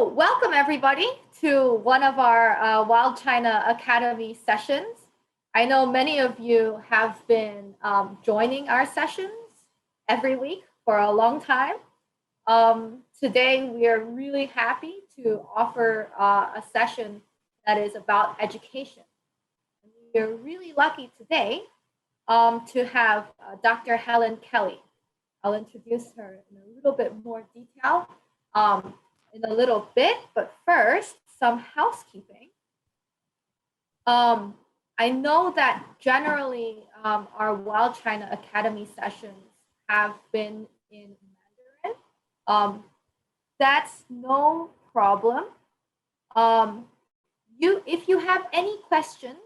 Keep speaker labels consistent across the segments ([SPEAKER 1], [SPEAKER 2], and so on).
[SPEAKER 1] So welcome everybody to one of our Wild China Academy sessions. I know many of you have been joining our sessions every week for a long time. Today we are really happy to offer a session that is about education. We are really lucky today to have Dr. Helen Kelly. I'll introduce her in a little bit more detail in a little bit, but first, some housekeeping. I know that generally our Wild China Academy sessions have been in Mandarin. That's no problem. If you have any questions,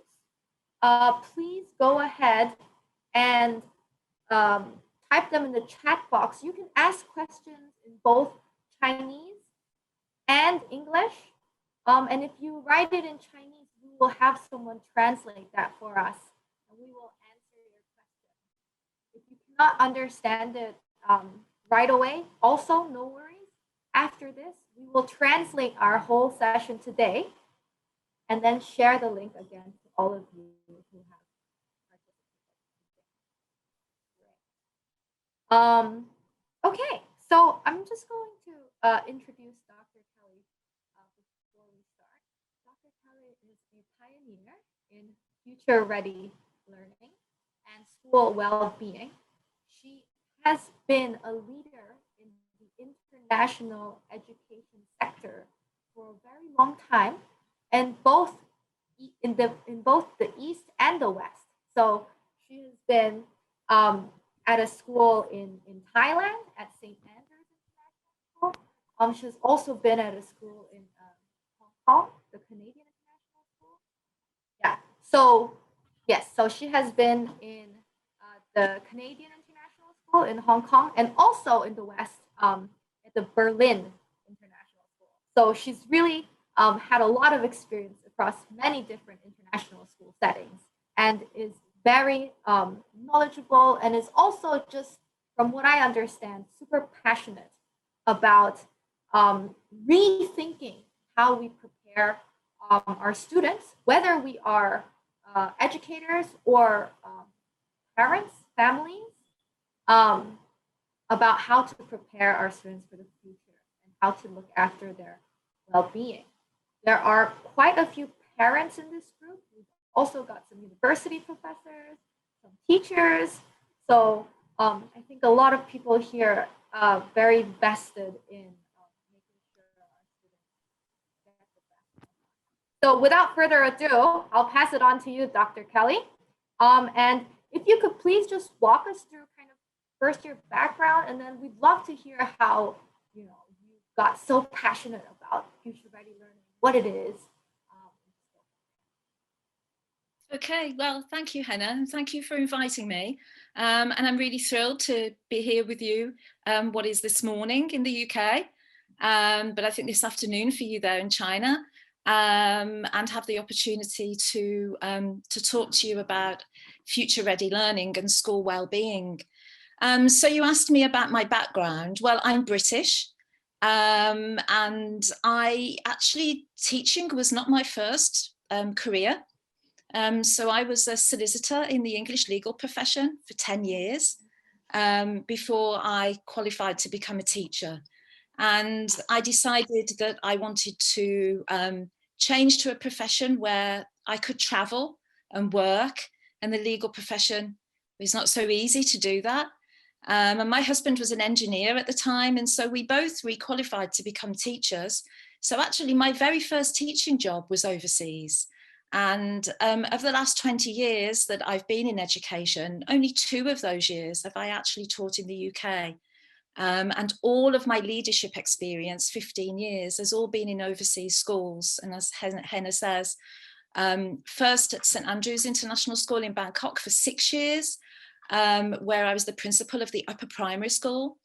[SPEAKER 1] please go ahead and type them in the chat box. You can ask questions in both Chinese and English. And if you write it in Chinese, we will have someone translate that for us, and we will answer your question. If you cannot understand it right away, also no worries. After this, we will translate our whole session today and then share the link again to all of you who have participated. Okay, so I'm just going to introduce Dr. Kelly before we start. Dr. Kelly is a pioneer in future-ready learning and school well-being. She has been a leader in the international education sector for a very long time, and in both the East and the West. So she has been at a school in Thailand at St. Andrews International School. She's also been at a school in Hong Kong, the Canadian International School. Yeah, so yes, so she has been in the Canadian International School in Hong Kong and also in the West at the Berlin International School. So she's really had a lot of experience across many different international school settings and is very knowledgeable, and is also, just from what I understand, super passionate about rethinking how we prepare our students, whether we are educators or parents, families, about how to prepare our students for the future and how to look after their well-being. There are quite a few parents in this group. We've also got some university professors, some teachers. So I think a lot of people here are very vested in making sure our students get the best. So without further ado, I'll pass it on to you, Dr. Kelly. And if you could please just walk us through kind of first your background, and then we'd love to hear how you got so passionate about future-ready learning, what it is.
[SPEAKER 2] Okay, well, thank you, Hannah, and thank you for inviting me. And I'm really thrilled to be here with you, what is this morning in the UK, but I think this afternoon for you there in China, and have the opportunity to talk to you about future-ready learning and school well-being. So you asked me about my background. Well, I'm British, and teaching was not my first career. So I was a solicitor in the English legal profession for 10 years before I qualified to become a teacher. And I decided that I wanted to change to a profession where I could travel and work, and the legal profession was not so easy to do that. And my husband was an engineer at the time, and so we both requalified to become teachers. So actually my very first teaching job was overseas. And of the last 20 years that I've been in education, only 2 of those years have I actually taught in the UK. And all of my leadership experience, 15 years, has all been in overseas schools. And as Hannah says, first at St. Andrews International School in Bangkok for 6 years, where I was the principal of the upper primary school.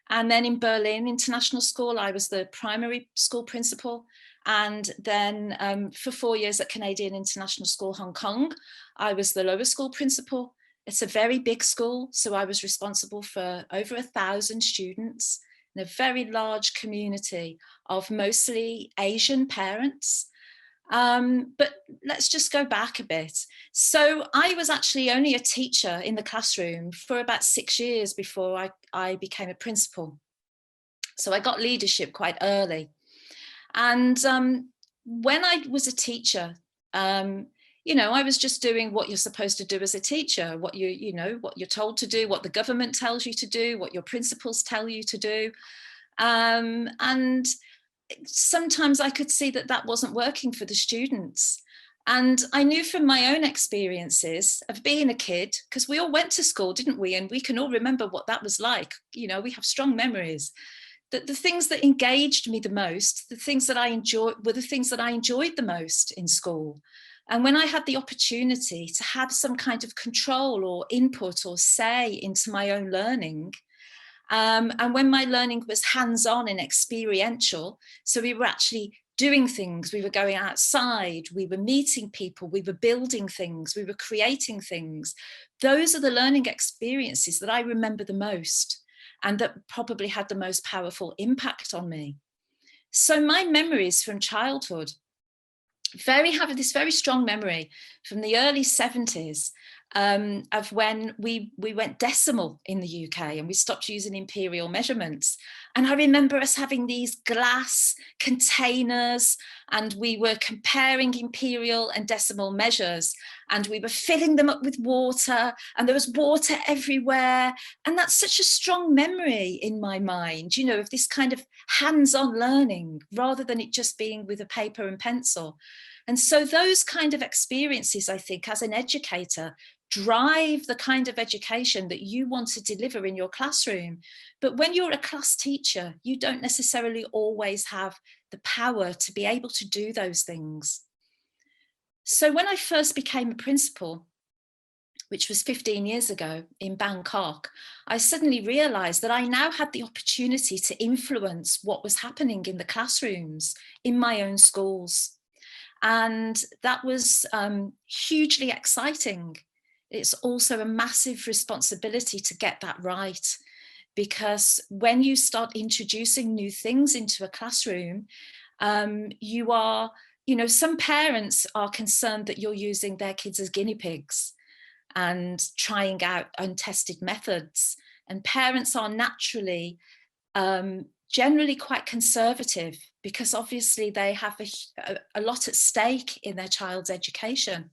[SPEAKER 2] And then in Berlin International School, I was the primary school principal. And then for 4 years at Canadian International School, Hong Kong, I was the lower school principal. It's a very big school, so I was responsible for over 1,000 students in a very large community of mostly Asian parents. But let's just go back a bit. So I was actually only a teacher in the classroom for about 6 years before I became a principal. So I got leadership quite early. And when I was a teacher, you know, I was just doing what you're supposed to do as a teacher, what what you're told to do, what the government tells you to do, what your principals tell you to do. And sometimes I could see that that wasn't working for the students. And I knew from my own experiences of being a kid, because we all went to school, didn't we? And we can all remember what that was like. You know, we have strong memories. That the things that engaged me the most, the things that I enjoyed, were the things that I enjoyed the most in school. And when I had the opportunity to have some kind of control or input or say into my own learning, and when my learning was hands-on and experiential, so we were actually doing things, we were going outside, we were meeting people, we were building things, we were creating things. Those are the learning experiences that I remember the most and that probably had the most powerful impact on me. So my memories from childhood have this very strong memory from the early 70s of when we went decimal in the UK and we stopped using imperial measurements. And I remember us having these glass containers and we were comparing imperial and decimal measures and we were filling them up with water and there was water everywhere. And that's such a strong memory in my mind, you know, of this kind of hands-on learning rather than it just being with a paper and pencil. And so those kind of experiences, I think, as an educator, drive the kind of education that you want to deliver in your classroom. But when you're a class teacher, you don't necessarily always have the power to be able to do those things. So when I first became a principal, which was 15 years ago in Bangkok, I suddenly realized that I now had the opportunity to influence what was happening in the classrooms in my own schools. And that was hugely exciting. It's also a massive responsibility to get that right, because when you start introducing new things into a classroom, you are, you know, some parents are concerned that you're using their kids as guinea pigs and trying out untested methods. And parents are naturally generally quite conservative because obviously they have a lot at stake in their child's education.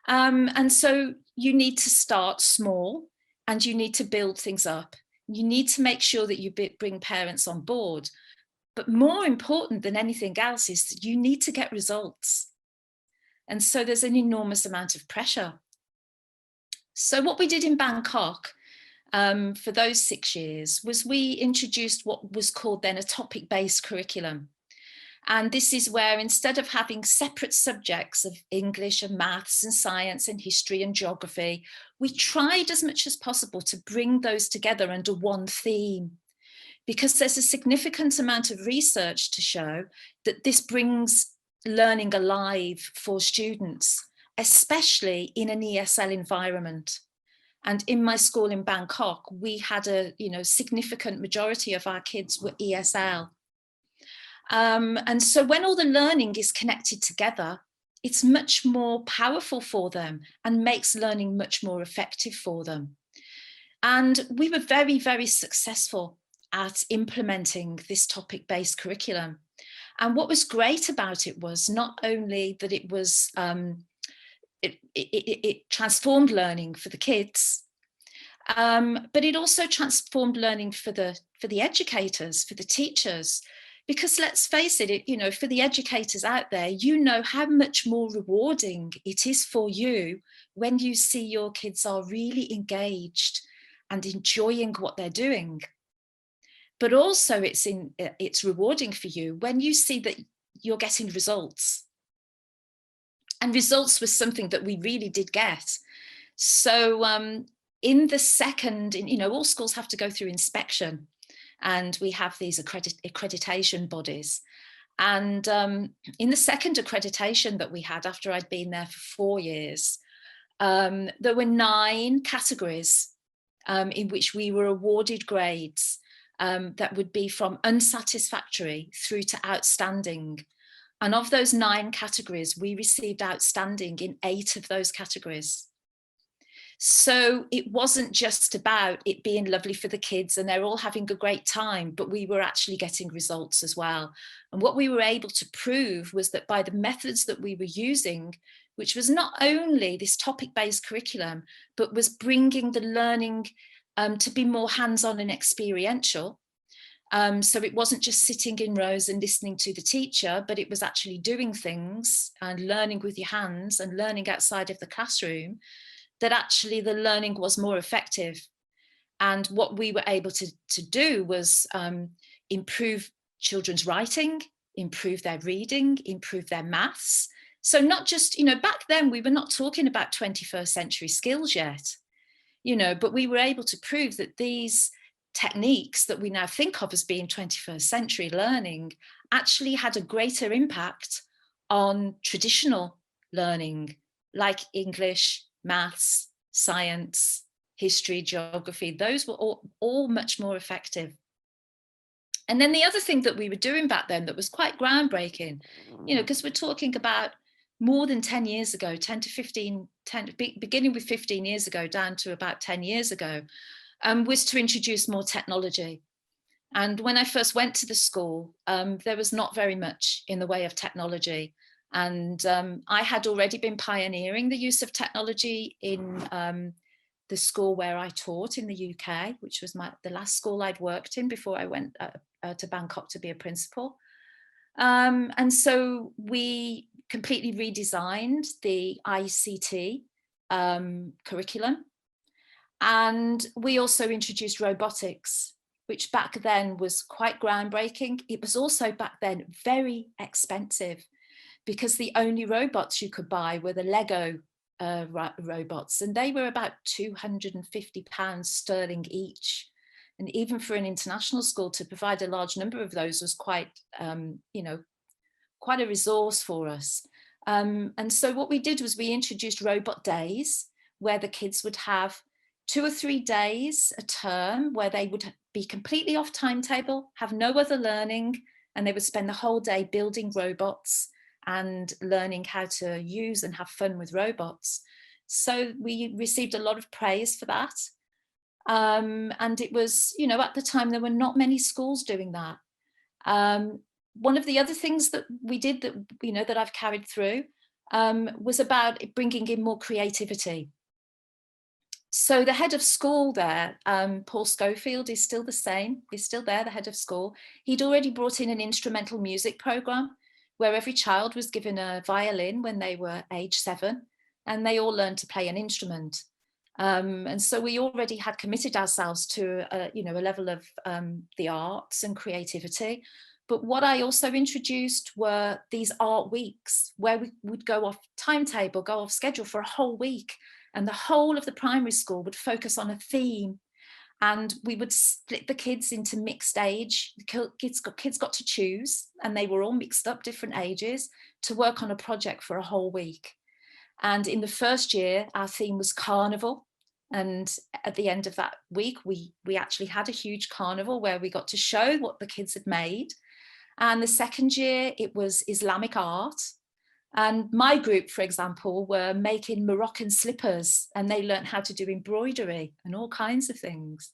[SPEAKER 2] And so you need to start small and you need to build things up. You need to make sure that you bring parents on board. But more important than anything else is that you need to get results. And so there's an enormous amount of pressure. So what we did in Bangkok for those 6 years was we introduced what was called then a topic-based curriculum. And this is where instead of having separate subjects of English and maths and science and history and geography, we tried as much as possible to bring those together under one theme, because there's a significant amount of research to show that this brings learning alive for students, especially in an ESL environment. And in my school in Bangkok, we had a significant majority of our kids were ESL. And so when all the learning is connected together, it's much more powerful for them and makes learning much more effective for them. And we were very, very successful at implementing this topic-based curriculum. And what was great about it was not only that it was it transformed learning for the kids, but it also transformed learning for the educators, for the teachers. Because let's face it, for the educators out there, you know how much more rewarding it is for you when you see your kids are really engaged and enjoying what they're doing. But also it's rewarding for you when you see that you're getting results. And results was something that we really did get. So in the second, all schools have to go through inspection. And we have these accreditation bodies. And in the second accreditation that we had after I'd been there for 4 years, there were 9 categories in which we were awarded grades. that would be from unsatisfactory through to outstanding. And of those 9 categories, we received outstanding in 8 of those categories. So it wasn't just about it being lovely for the kids and they're all having a great time, but we were actually getting results as well. And what we were able to prove was that by the methods that we were using, which was not only this topic-based curriculum, but was bringing the learning to be more hands-on and experiential. So it wasn't just sitting in rows and listening to the teacher, but it was actually doing things and learning with your hands and learning outside of the classroom, that actually the learning was more effective. And what we were able to do was improve children's writing, improve their reading, improve their maths. So not just, back then we were not talking about 21st century skills yet, but we were able to prove that these techniques that we now think of as being 21st century learning actually had a greater impact on traditional learning, like English, maths, science, history, geography. Those were all much more effective. And then the other thing that we were doing back then that was quite groundbreaking, because we're talking about more than 10 years ago, 10 to 15, beginning with 15 years ago down to about 10 years ago, was to introduce more technology. And when I first went to the school, there was not very much in the way of technology. And I had already been pioneering the use of technology in the school where I taught in the UK, which was the last school I'd worked in before I went to Bangkok to be a principal. And so we completely redesigned the ICT curriculum. And we also introduced robotics, which back then was quite groundbreaking. It was also back then very expensive, because the only robots you could buy were the Lego robots, and they were about £250 sterling each. And even for an international school to provide a large number of those was quite, quite a resource for us. And so what we did was we introduced robot days, where the kids would have 2 or 3 days a term where they would be completely off timetable, have no other learning, and they would spend the whole day building robots and learning how to use and have fun with robots. So we received a lot of praise for that. And it was, at the time, there were not many schools doing that. One of the other things that we did that, that I've carried through was about bringing in more creativity. So the head of school there, Paul Schofield, is still the same. He's still there, the head of school. He'd already brought in an instrumental music program where every child was given a violin when they were age 7, and they all learned to play an instrument. And so we already had committed ourselves to a level of the arts and creativity. But what I also introduced were these art weeks where we would go off timetable, go off schedule for a whole week, and the whole of the primary school would focus on a theme. And we would split the kids into mixed age. The kids got to choose, and they were all mixed up, different ages, to work on a project for a whole week. And in the first year, our theme was carnival. And at the end of that week, we actually had a huge carnival where we got to show what the kids had made. And the second year, it was Islamic art. And my group, for example, were making Moroccan slippers, and they learned how to do embroidery and all kinds of things.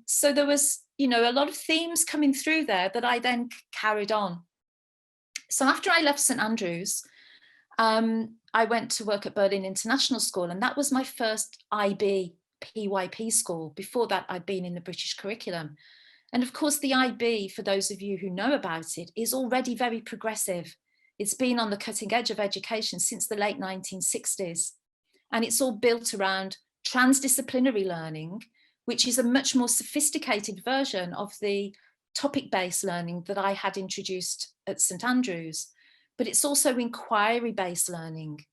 [SPEAKER 2] So there was, a lot of themes coming through there that I then carried on. So after I left St Andrews, I went to work at Berlin International School, and that was my first IB PYP school. Before that, I'd been in the British curriculum. And of course, the IB, for those of you who know about it, is already very progressive. It's been on the cutting edge of education since the late 1960s. And it's all built around transdisciplinary learning, which is a much more sophisticated version of the topic-based learning that I had introduced at St Andrews. But it's also inquiry-based learning.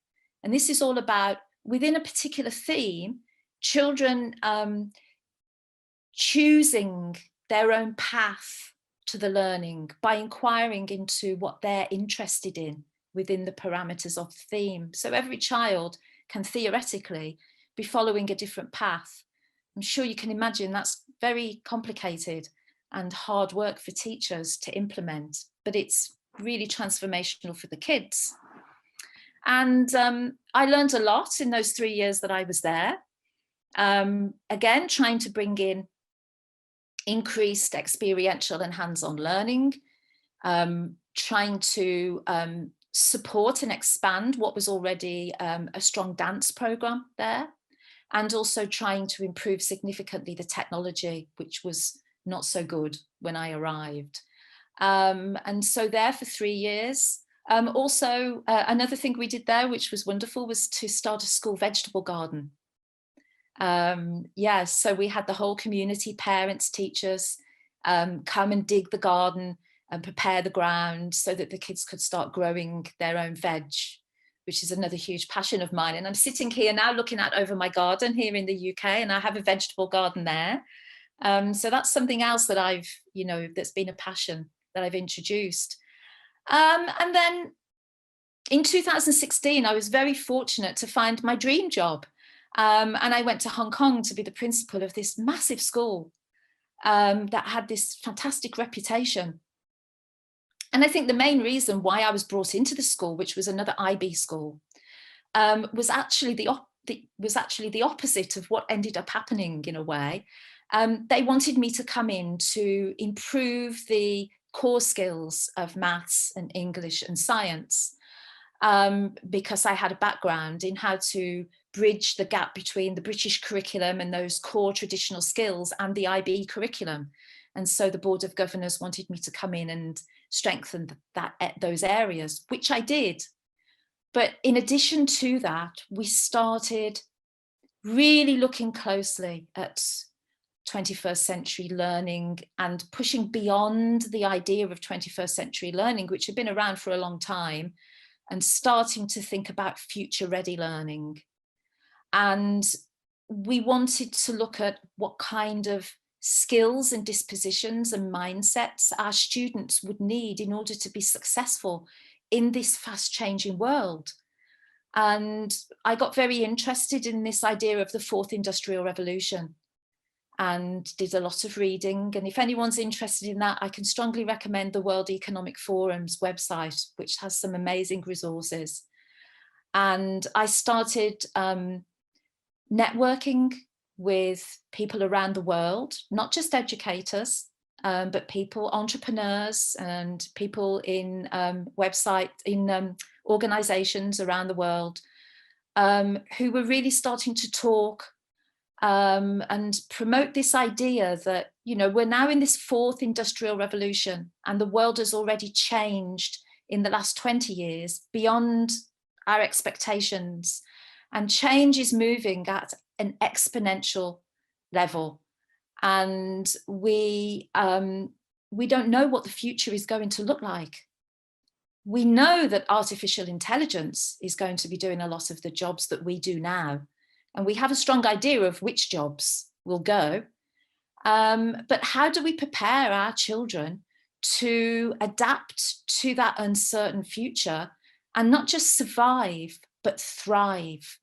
[SPEAKER 2] And this is all about, within a particular theme, children choosing their own path to the learning by inquiring into what they're interested in within the parameters of the theme. So every child can theoretically be following a different path. I'm sure you can imagine that's very complicated and hard work for teachers to implement, but it's really transformational for the kids. And I learned a lot in those 3 years that I was there. Again, trying to bring in increased experiential and hands-on learning, trying to support and expand what was already a strong dance program there, and also trying to improve significantly the technology, which was not so good when I arrived. And so there for 3 years. Also, another thing we did there, which was wonderful, was to start a school vegetable garden. Yeah, so we had the whole community, parents, teachers, come and dig the garden and prepare the ground so that the kids could start growing their own veg, which is another huge passion of mine. And I'm sitting here now looking out over my garden here in the UK, and I have a vegetable garden there. So that's something else that I've, that's been a passion that I've introduced. And then in 2016, I was very fortunate to find my dream job. And I went to Hong Kong to be the principal of this massive school that had this fantastic reputation. And I think the main reason why I was brought into the school, which was another IB school, was actually the opposite of what ended up happening in a way. They wanted me to come in to improve the core skills of maths and English and science, because I had a background in how to bridge the gap between the British curriculum and those core traditional skills and the IB curriculum. And so the Board of Governors wanted me to come in and strengthen those areas, which I did. But in addition to that, we started really looking closely at 21st century learning and pushing beyond the idea of 21st century learning, which had been around for a long time, and starting to think about future ready learning. And we wanted to look at what kind of skills and dispositions and mindsets our students would need in order to be successful in this fast changing world. And I got very interested in this idea of the fourth industrial revolution and did a lot of reading. And if anyone's interested in that, I can strongly recommend the World Economic Forum's website, which has some amazing resources. And I started networking with people around the world, not just educators, but people, entrepreneurs and people in organizations around the world who were really starting to talk and promote this idea that, we're now in this fourth industrial revolution and the world has already changed in the last 20 years beyond our expectations, and change is moving at an exponential level. And we don't know what the future is going to look like. We know that artificial intelligence is going to be doing a lot of the jobs that we do now. And we have a strong idea of which jobs will go. But how do we prepare our children to adapt to that uncertain future and not just survive, but thrive?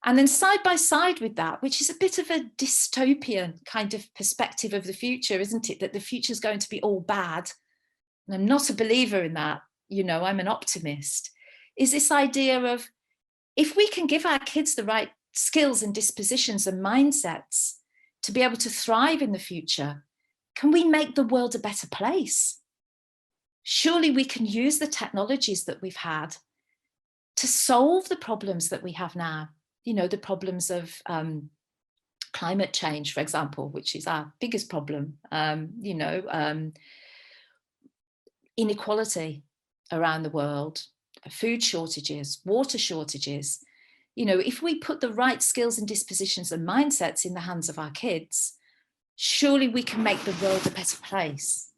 [SPEAKER 2] And then side by side with that, which is a bit of a dystopian kind of perspective of the future, isn't it? That the future is going to be all bad. And I'm not a believer in that. I'm an optimist. Is this idea of, if we can give our kids the right skills and dispositions and mindsets to be able to thrive in the future, can we make the world a better place? Surely we can use the technologies that we've had to solve the problems that we have now. The problems of climate change, for example, which is our biggest problem, inequality around the world, food shortages, water shortages. If we put the right skills and dispositions and mindsets in the hands of our kids, surely we can make the world a better place.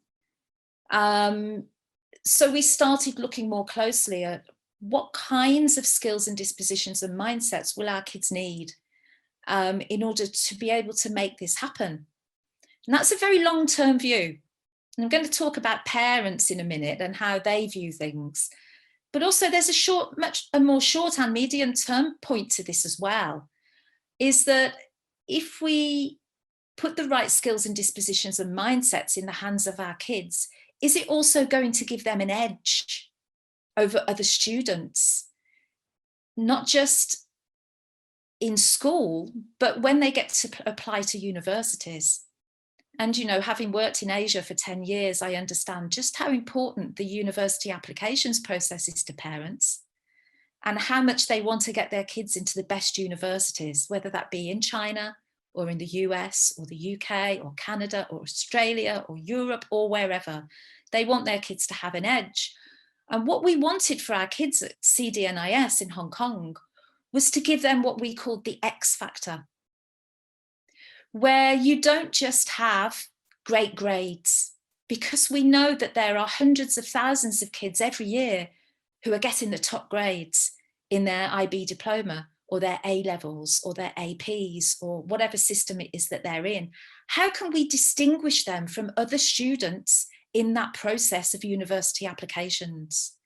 [SPEAKER 2] So we started looking more closely at what kinds of skills and dispositions and mindsets will our kids need in order to be able to make this happen. And that's a very long-term view. And I'm going to talk about parents in a minute and how they view things. But also there's a more short and medium term point to this as well, is that if we put the right skills and dispositions and mindsets in the hands of our kids, is it also going to give them an edge over other students? Not just in school, but when they get to apply to universities. And, you know, having worked in Asia for 10 years, I understand just how important the university applications process is to parents and how much they want to get their kids into the best universities, whether that be in China or in the US or the UK or Canada or Australia or Europe or wherever. They want their kids to have an edge. And what we wanted for our kids at CDNIS in Hong Kong was to give them what we called the X factor, where you don't just have great grades, because we know that there are hundreds of thousands of kids every year who are getting the top grades in their IB diploma or their A levels or their APs or whatever system it is that they're in. How can we distinguish them from other students in that process of university applications?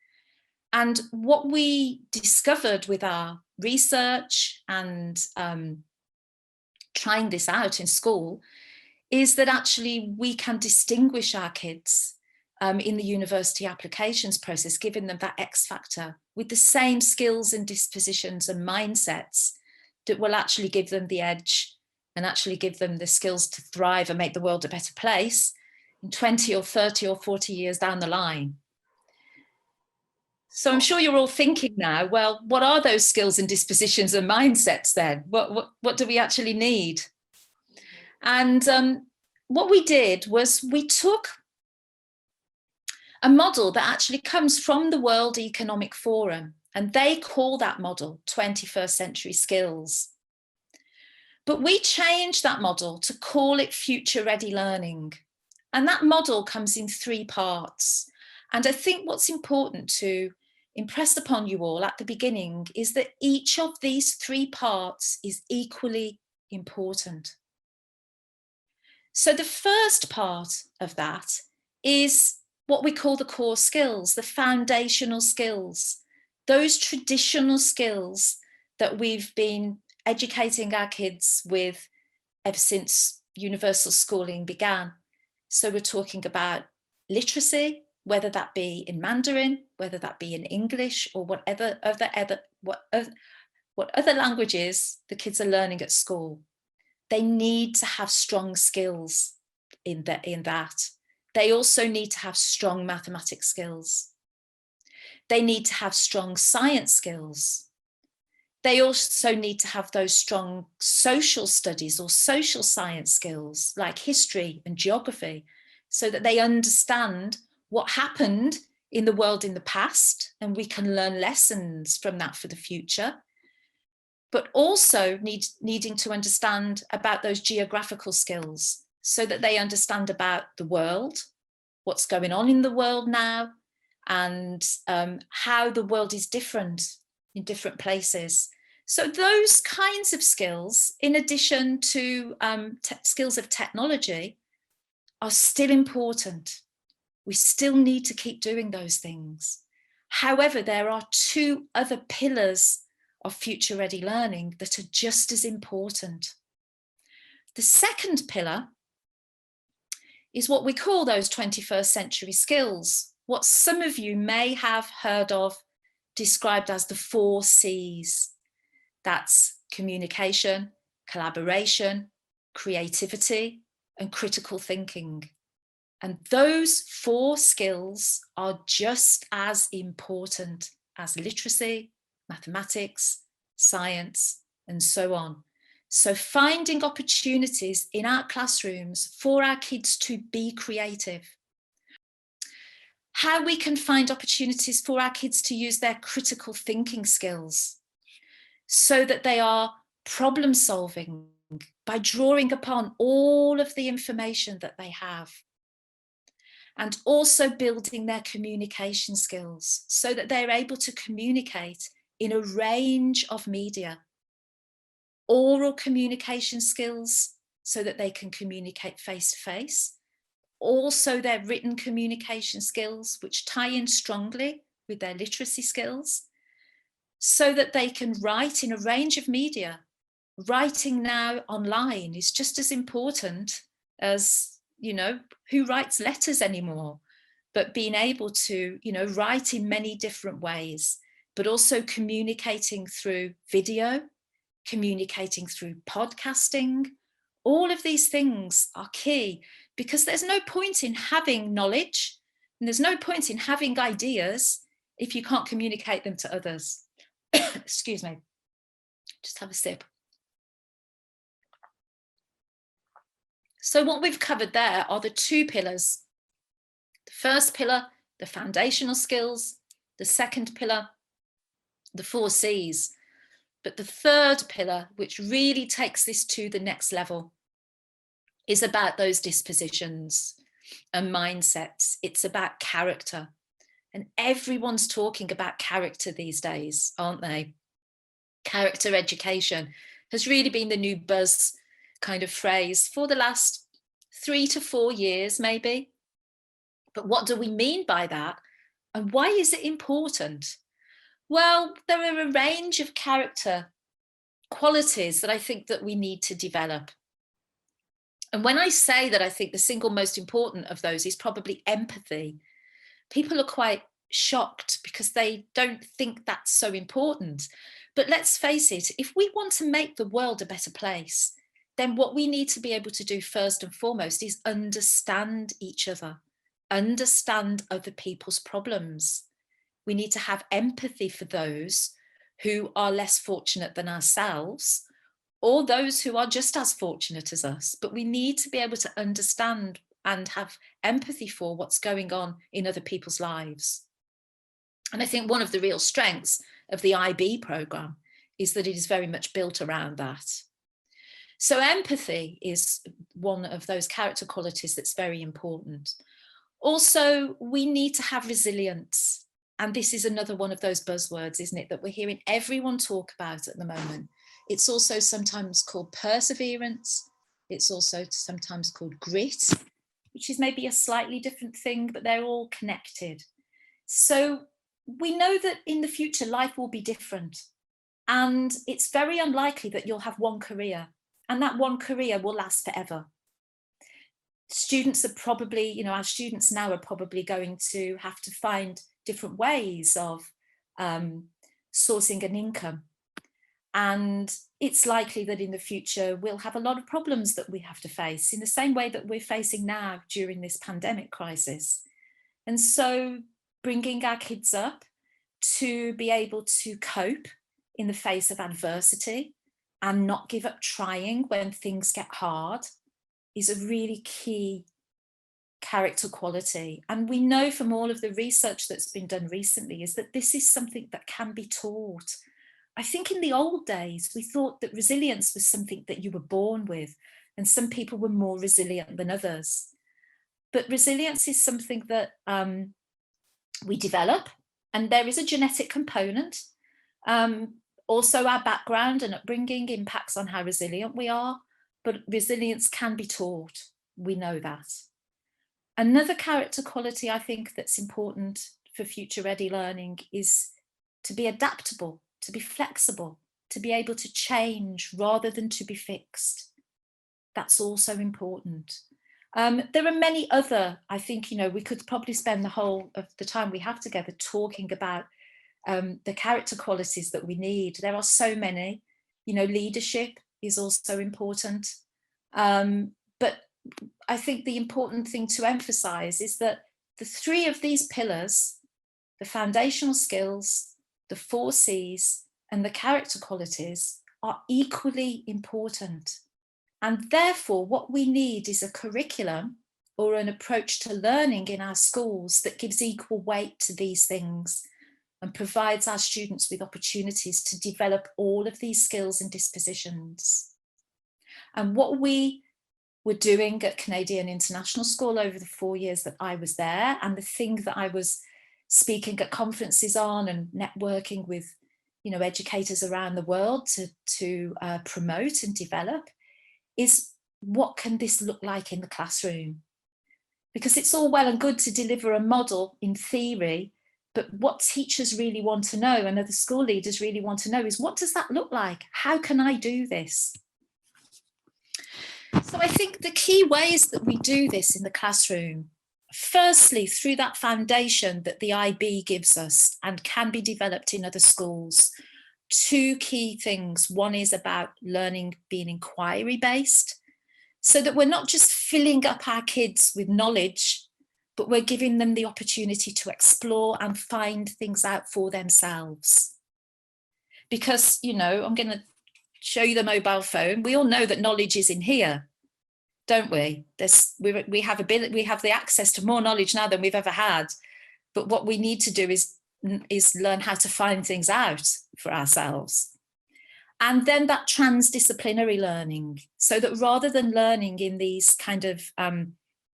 [SPEAKER 2] And what we discovered with our research and trying this out in school is that actually we can distinguish our kids in the university applications process, giving them that X factor with the same skills and dispositions and mindsets that will actually give them the edge and actually give them the skills to thrive and make the world a better place in 20 or 30 or 40 years down the line. So I'm sure you're all thinking now, well, what are those skills and dispositions and mindsets then? What do we actually need? And what we did was we took a model that actually comes from the World Economic Forum, and they call that model 21st century skills. But we changed that model to call it future ready learning. And that model comes in 3 parts. And I think what's important to impress upon you all at the beginning is that each of these 3 parts is equally important. So the first part of that is what we call the core skills, the foundational skills, those traditional skills that we've been educating our kids with ever since universal schooling began. So we're talking about literacy, whether that be in Mandarin, whether that be in English, or what other languages the kids are learning at school. They need to have strong skills in that. They also need to have strong mathematics skills. They need to have strong science skills. They also need to have those strong social studies or social science skills like history and geography, so that they understand what happened in the world in the past and we can learn lessons from that for the future. But also needing to understand about those geographical skills so that they understand about the world, what's going on in the world now, and how the world is different in different places. So those kinds of skills, in addition to skills of technology, are still important. We still need to keep doing those things. However, there are 2 other pillars of future ready learning that are just as important. The second pillar is what we call those 21st century skills, what some of you may have heard of described as the 4 C's. That's communication, collaboration, creativity, and critical thinking. And those 4 skills are just as important as literacy, mathematics, science, and so on. So finding opportunities in our classrooms for our kids to be creative. How we can find opportunities for our kids to use their critical thinking skills so that they are problem solving by drawing upon all of the information that they have. And also building their communication skills so that they're able to communicate in a range of media. Oral communication skills so that they can communicate face to face. Also their written communication skills, which tie in strongly with their literacy skills, so that they can write in a range of media writing now online is just as important as, who writes letters anymore, but being able to, write in many different ways, but also communicating through video, communicating through podcasting. All of these things are key, because there's no point in having knowledge and there's no point in having ideas if you can't communicate them to others. Excuse me, just have a sip. So what we've covered there are the two pillars. The first pillar, the foundational skills. The second pillar, the 4 C's. But the third pillar, which really takes this to the next level, is about those dispositions and mindsets. It's about character. And everyone's talking about character these days, aren't they? Character education has really been the new buzz kind of phrase for the last 3 to 4 years, maybe. But what do we mean by that? And why is it important? Well, there are a range of character qualities that I think that we need to develop. And when I say that I think the single most important of those is probably empathy, people are quite shocked because they don't think that's so important. But let's face it, if we want to make the world a better place, then what we need to be able to do first and foremost is understand each other, understand other people's problems. We need to have empathy for those who are less fortunate than ourselves, or those who are just as fortunate as us. But we need to be able to understand and have empathy for what's going on in other people's lives. And I think one of the real strengths of the IB programme is that it is very much built around that. So empathy is one of those character qualities that's very important. Also, we need to have resilience. And this is another one of those buzzwords, isn't it, that we're hearing everyone talk about at the moment. It's also sometimes called perseverance. It's also sometimes called grit, which is maybe a slightly different thing, but they're all connected. So we know that in the future, life will be different. And it's very unlikely that you'll have one career, and that one career will last forever. Students are probably, our students now are probably going to have to find different ways of sourcing an income. And it's likely that in the future, we'll have a lot of problems that we have to face in the same way that we're facing now during this pandemic crisis. And so bringing our kids up to be able to cope in the face of adversity and not give up trying when things get hard is a really key character quality. And we know from all of the research that's been done recently is that this is something that can be taught. I think in the old days, we thought that resilience was something that you were born with, and some people were more resilient than others. But resilience is something that we develop, and there is a genetic component. Also, our background and upbringing impacts on how resilient we are, but resilience can be taught. We know that. Another character quality I think that's important for future ready learning is to be adaptable, to be flexible, to be able to change rather than to be fixed. That's also important. There are many other, I think, we could probably spend the whole of the time we have together talking about the character qualities that we need. There are so many, leadership is also important. But I think the important thing to emphasize is that the 3 of these pillars, the foundational skills, the 4 C's, and the character qualities are equally important. And therefore, what we need is a curriculum or an approach to learning in our schools that gives equal weight to these things and provides our students with opportunities to develop all of these skills and dispositions. And what we were doing at Canadian International School over the 4 years that I was there, and the thing that I was speaking at conferences on and networking with, educators around the world to promote and develop, is what can this look like in the classroom? Because it's all well and good to deliver a model in theory, But what teachers really want to know, and other school leaders really want to know, is what does that look like? How can I do this? So I think the key ways that we do this in the classroom, firstly, through that foundation that the IB gives us and can be developed in other schools. Two key things. One is about learning being inquiry-based, so that we're not just filling up our kids with knowledge, but we're giving them the opportunity to explore and find things out for themselves. Because, you know, I'm going to show you the mobile phone. We all know that knowledge is in here, don't we? We have the access to more knowledge now than we've ever had. But what we need to do is learn how to find things out for ourselves. And then that transdisciplinary learning, so that rather than learning in these kind of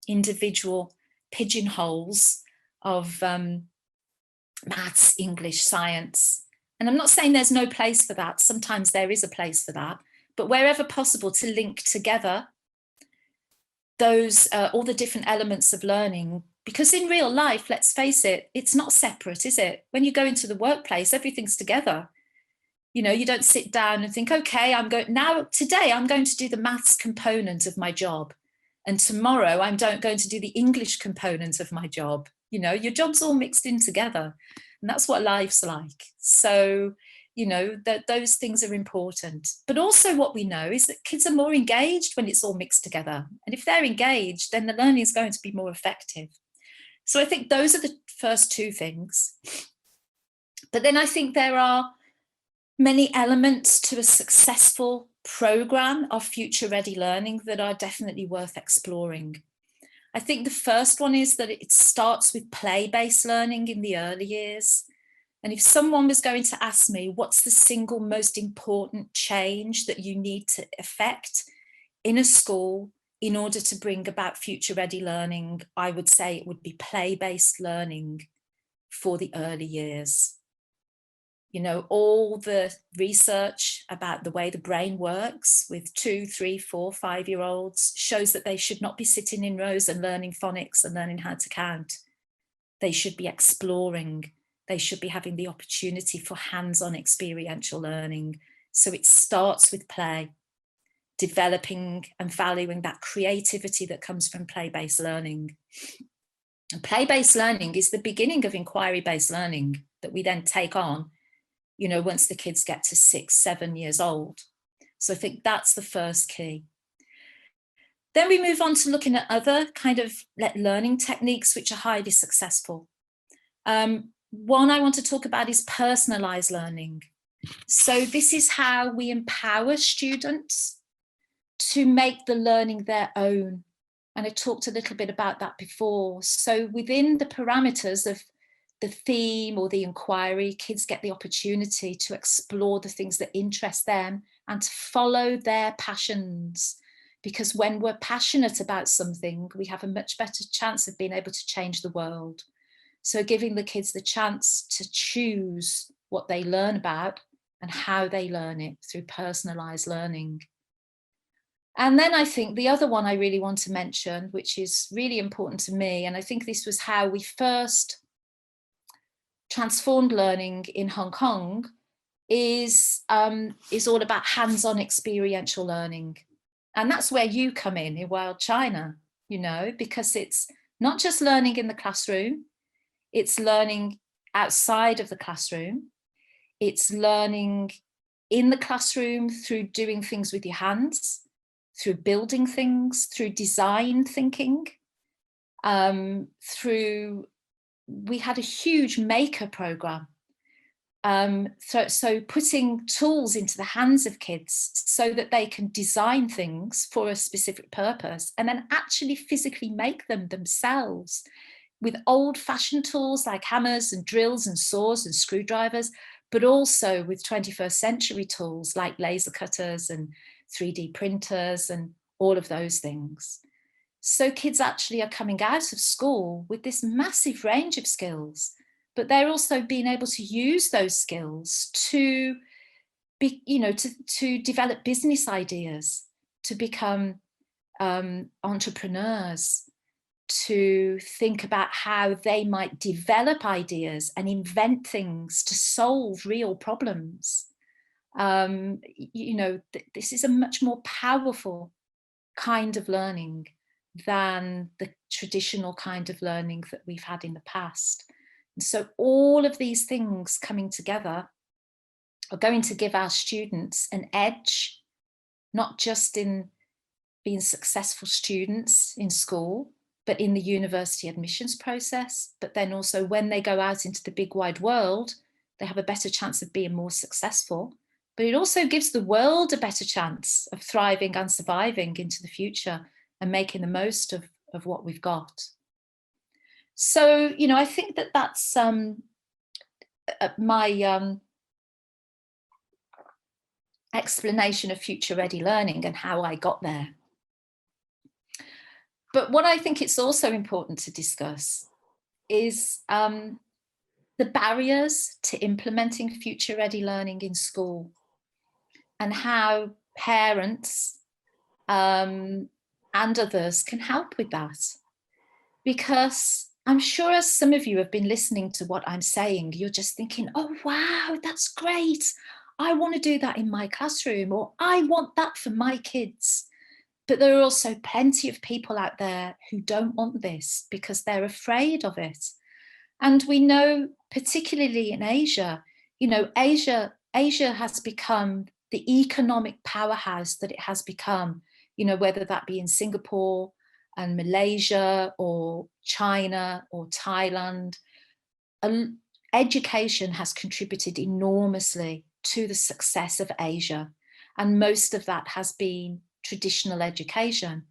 [SPEAKER 2] individual pigeonholes of maths, English, science. And I'm not saying there's no place for that. Sometimes there is a place for that. But wherever possible, to link together those all the different elements of learning. Because in real life, let's face it, it's not separate, is it? When you go into the workplace, everything's together. You know, you don't sit down and think, okay, today I'm going to do the maths component of my job. And tomorrow I'm going to do the English component of my job. You know, your job's all mixed in together. And that's what life's like. So, you know, those things are important. But also what we know is that kids are more engaged when it's all mixed together. And if they're engaged, then the learning is going to be more effective. So I think those are the first two things. But then I think there are many elements to a successful program of future ready learning that are definitely worth exploring. I think the first one is that it starts with play-based learning in the early years. And if someone was going to ask me, what's the single most important change that you need to effect in a school in order to bring about future ready learning, I would say it would be play-based learning for the early years. You know, all the research about the way the brain works with 2, 3, 4, 5-year-olds shows that they should not be sitting in rows and learning phonics and learning how to count. They should be exploring. They should be having the opportunity for hands-on experiential learning. So it starts with play, developing and valuing that creativity that comes from play-based learning. And play-based learning is the beginning of inquiry-based learning that we then take on, you know, once the kids get to 6, 7 years old. So I think that's the first key. Then we move on to looking at other kind of learning techniques which are highly successful. One I want to talk about is personalized learning. So this is how we empower students to make the learning their own. And I talked a little bit about that before. So within the parameters of the theme or the inquiry, kids get the opportunity to explore the things that interest them and to follow their passions. Because when we're passionate about something, we have a much better chance of being able to change the world. So giving the kids the chance to choose what they learn about and how they learn it through personalized learning. And then I think the other one I really want to mention, which is really important to me, and I think this was how we first transformed learning in Hong Kong, is all about hands-on experiential learning. And that's where you come in Wild China, you know, because it's not just learning in the classroom, it's learning outside of the classroom. It's learning in the classroom through doing things with your hands, through building things, through design thinking, we had a huge maker program. So putting tools into the hands of kids so that they can design things for a specific purpose and then actually physically make them themselves with old-fashioned tools like hammers and drills and saws and screwdrivers, but also with 21st century tools like laser cutters and 3D printers and all of those things. So kids actually are coming out of school with this massive range of skills, but they're also being able to use those skills to be, you know, to develop business ideas, to become entrepreneurs, to think about how they might develop ideas and invent things to solve real problems. You know, this is a much more powerful kind of learning than the traditional kind of learning that we've had in the past. And so all of these things coming together are going to give our students an edge, not just in being successful students in school, but in the university admissions process, but then also when they go out into the big wide world, they have a better chance of being more successful. But it also gives the world a better chance of thriving and surviving into the future and making the most of what we've got. So, you know, I think that that's my explanation of future ready learning and how I got there. But what I think it's also important to discuss is the barriers to implementing future ready learning in school, and how parents and others can help with that. Because I'm sure as some of you have been listening to what I'm saying, you're just thinking, oh, wow, that's great. I want to do that in my classroom, or I want that for my kids. But there are also plenty of people out there who don't want this because they're afraid of it. And we know, particularly in Asia, you know, Asia has become the economic powerhouse that it has become, you know, whether that be in Singapore and Malaysia or China or Thailand. Education has contributed enormously to the success of Asia. And most of that has been traditional education.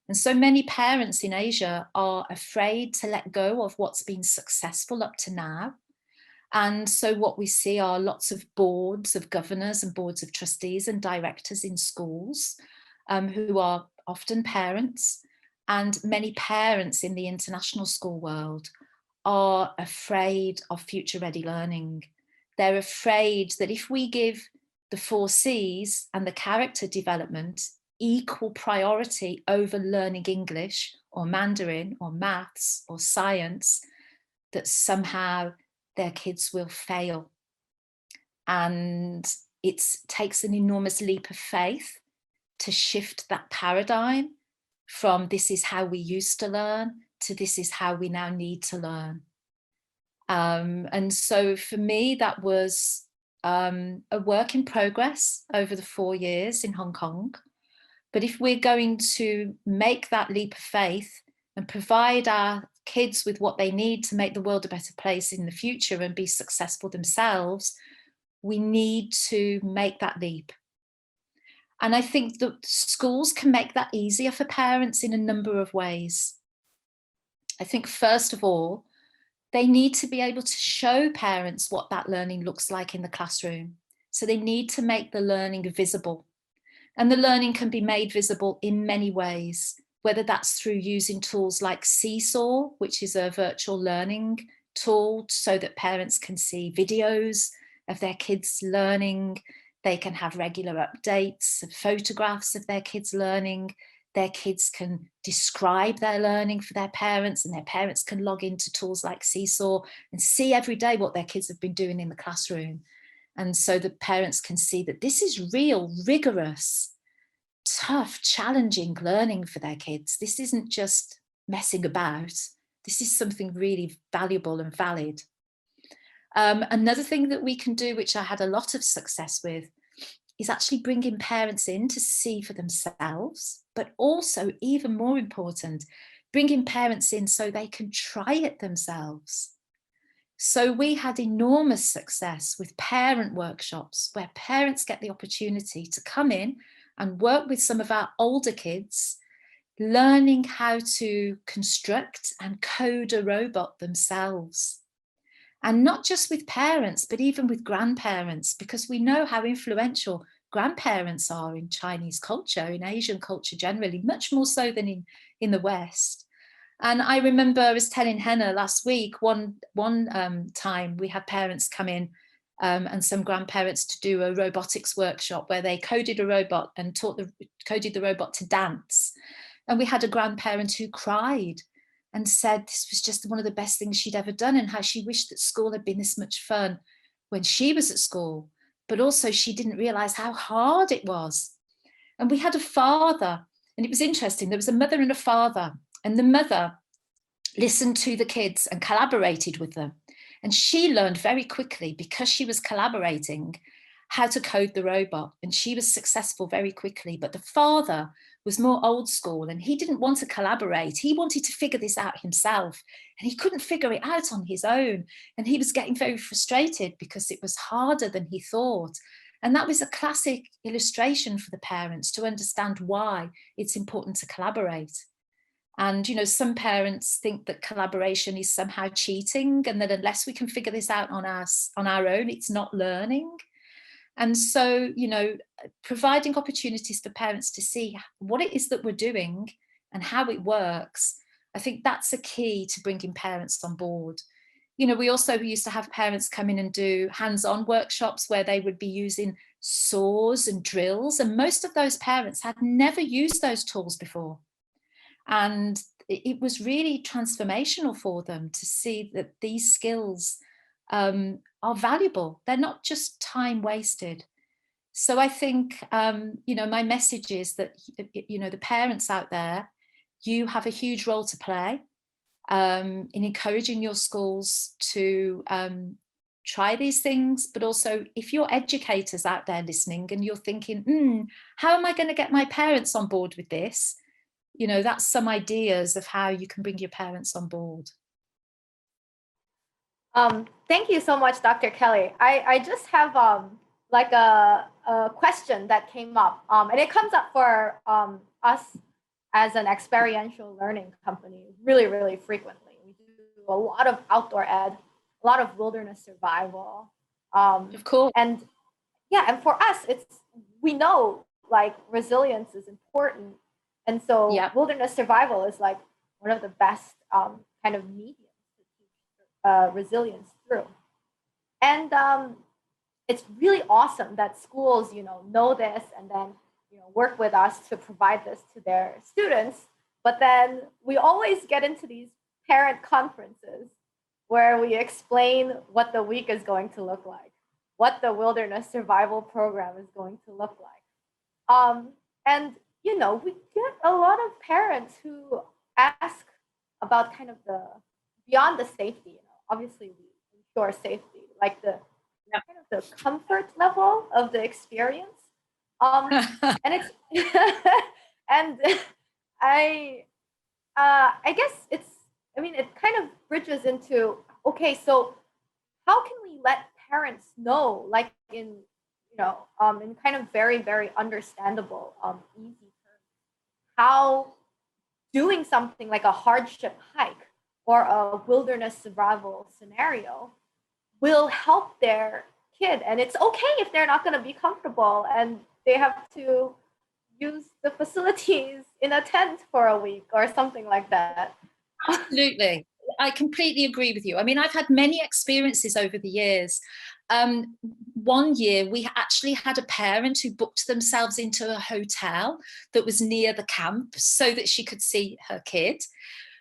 [SPEAKER 2] And so many parents in Asia are afraid to let go of what's been successful up to now. And so what we see are lots of boards of governors and boards of trustees and directors in schools who are often parents, and many parents in the international school world are afraid of future ready learning. They're afraid that if we give the 4 C's and the character development equal priority over learning English or Mandarin or maths or science, that somehow their kids will fail. And it takes an enormous leap of faith to shift that paradigm from this is how we used to learn to this is how we now need to learn. And so for me, that was a work in progress over the 4 years in Hong Kong. But if we're going to make that leap of faith and provide our kids with what they need to make the world a better place in the future and be successful themselves, we need to make that leap. And I think that schools can make that easier for parents in a number of ways. I think first of all, they need to be able to show parents what that learning looks like in the classroom. So they need to make the learning visible. And the learning can be made visible in many ways, whether that's through using tools like Seesaw, which is a virtual learning tool so that parents can see videos of their kids learning. They can have regular updates of photographs of their kids learning. Their kids can describe their learning for their parents, and their parents can log into tools like Seesaw and see every day what their kids have been doing in the classroom. And so the parents can see that this is real, rigorous, tough, challenging learning for their kids. This isn't just messing about. This is something really valuable and valid. Another thing that we can do, which I had a lot of success with, is actually bringing parents in to see for themselves, but also, even more important, bringing parents in so they can try it themselves. So we had enormous success with parent workshops where parents get the opportunity to come in and work with some of our older kids, learning how to construct and code a robot themselves. And not just with parents, but even with grandparents, because we know how influential grandparents are in Chinese culture, in Asian culture generally, much more so than in the West. And I remember I was telling Hannah last week, one time we had parents come in and some grandparents to do a robotics workshop where they coded a robot and coded the robot to dance. And we had a grandparent who cried and said this was just one of the best things she'd ever done, and how she wished that school had been this much fun when she was at school, but also she didn't realize how hard it was. And we had a father, and it was interesting, there was a mother and a father, and the mother listened to the kids and collaborated with them. And she learned very quickly, because she was collaborating, how to code the robot, and she was successful very quickly. But the father was more old school, and he didn't want to collaborate. He wanted to figure this out himself, and he couldn't figure it out on his own. And he was getting very frustrated because it was harder than he thought. And that was a classic illustration for the parents to understand why it's important to collaborate. And, you know, some parents think that collaboration is somehow cheating, and that unless we can figure this out on our own, it's not learning. And so, you know, providing opportunities for parents to see what it is that we're doing and how it works, I think that's a key to bringing parents on board. You know, we also used to have parents come in and do hands-on workshops where they would be using saws and drills, and most of those parents had never used those tools before. And it was really transformational for them to see that these skills are valuable. They're not just time wasted. So I think, you know, my message is that, you know, the parents out there, you have a huge role to play in encouraging your schools to try these things. But also, if you're educators out there listening and you're thinking, how am I going to get my parents on board with this? You know, that's some ideas of how you can bring your parents on board.
[SPEAKER 1] Thank you so much, Dr. Kelly. I just have like a question that came up, and it comes up for us as an experiential learning company really, really frequently. We do a lot of outdoor ed, a lot of wilderness survival.
[SPEAKER 2] Of course.
[SPEAKER 1] And yeah, and for us, we know like resilience is important. And so wilderness survival is like one of the best kind of mediums to teach resilience through. And it's really awesome that schools, you know this and then, you know, work with us to provide this to their students. But then we always get into these parent conferences where we explain what the week is going to look like, what the wilderness survival program is going to look like. And you know, we get a lot of parents who ask about kind of the beyond the safety. You know, obviously we ensure safety, like the kind of the comfort level of the experience. And it's and I guess it kind of bridges into, okay, so how can we let parents know, like in kind of very, very understandable, easy terms, how doing something like a hardship hike or a wilderness survival scenario will help their kid. And it's okay if they're not going to be comfortable and they have to use the facilities in a tent for a week or something like that.
[SPEAKER 2] Absolutely. I completely agree with you. I mean, I've had many experiences over the years. One year we actually had a parent who booked themselves into a hotel that was near the camp so that she could see her kid.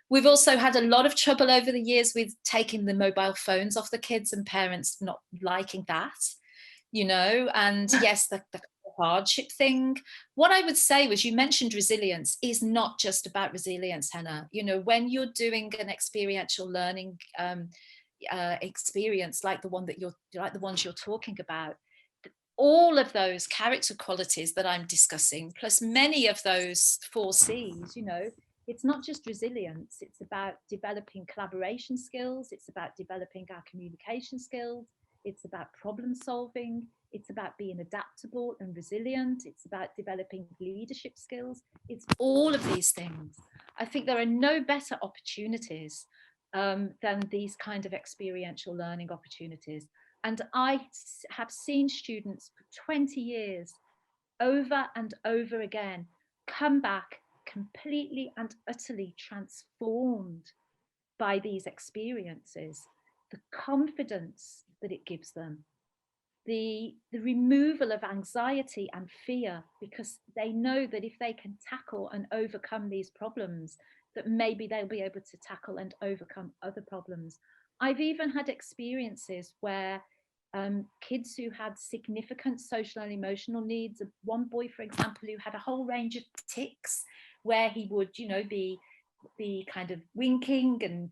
[SPEAKER 2] We've also had a lot of trouble over the years with taking the mobile phones off the kids and parents not liking that, you know, and yes, the hardship thing. What I would say was, you mentioned resilience is not just about resilience, Hannah. You know, when you're doing an experiential learning experience like the ones you're talking about, all of those character qualities that I'm discussing, plus many of those 4 C's, you know, it's not just resilience, it's about developing collaboration skills, it's about developing our communication skills, it's about problem solving, it's about being adaptable and resilient, it's about developing leadership skills. It's all of these things. I think there are no better opportunities than these kind of experiential learning opportunities. And I have seen students for 20 years over and over again come back completely and utterly transformed by these experiences. The confidence that it gives them, the removal of anxiety and fear, because they know that if they can tackle and overcome these problems, that maybe they'll be able to tackle and overcome other problems. I've even had experiences where kids who had significant social and emotional needs, one boy, for example, who had a whole range of tics, where he would, be kind of winking and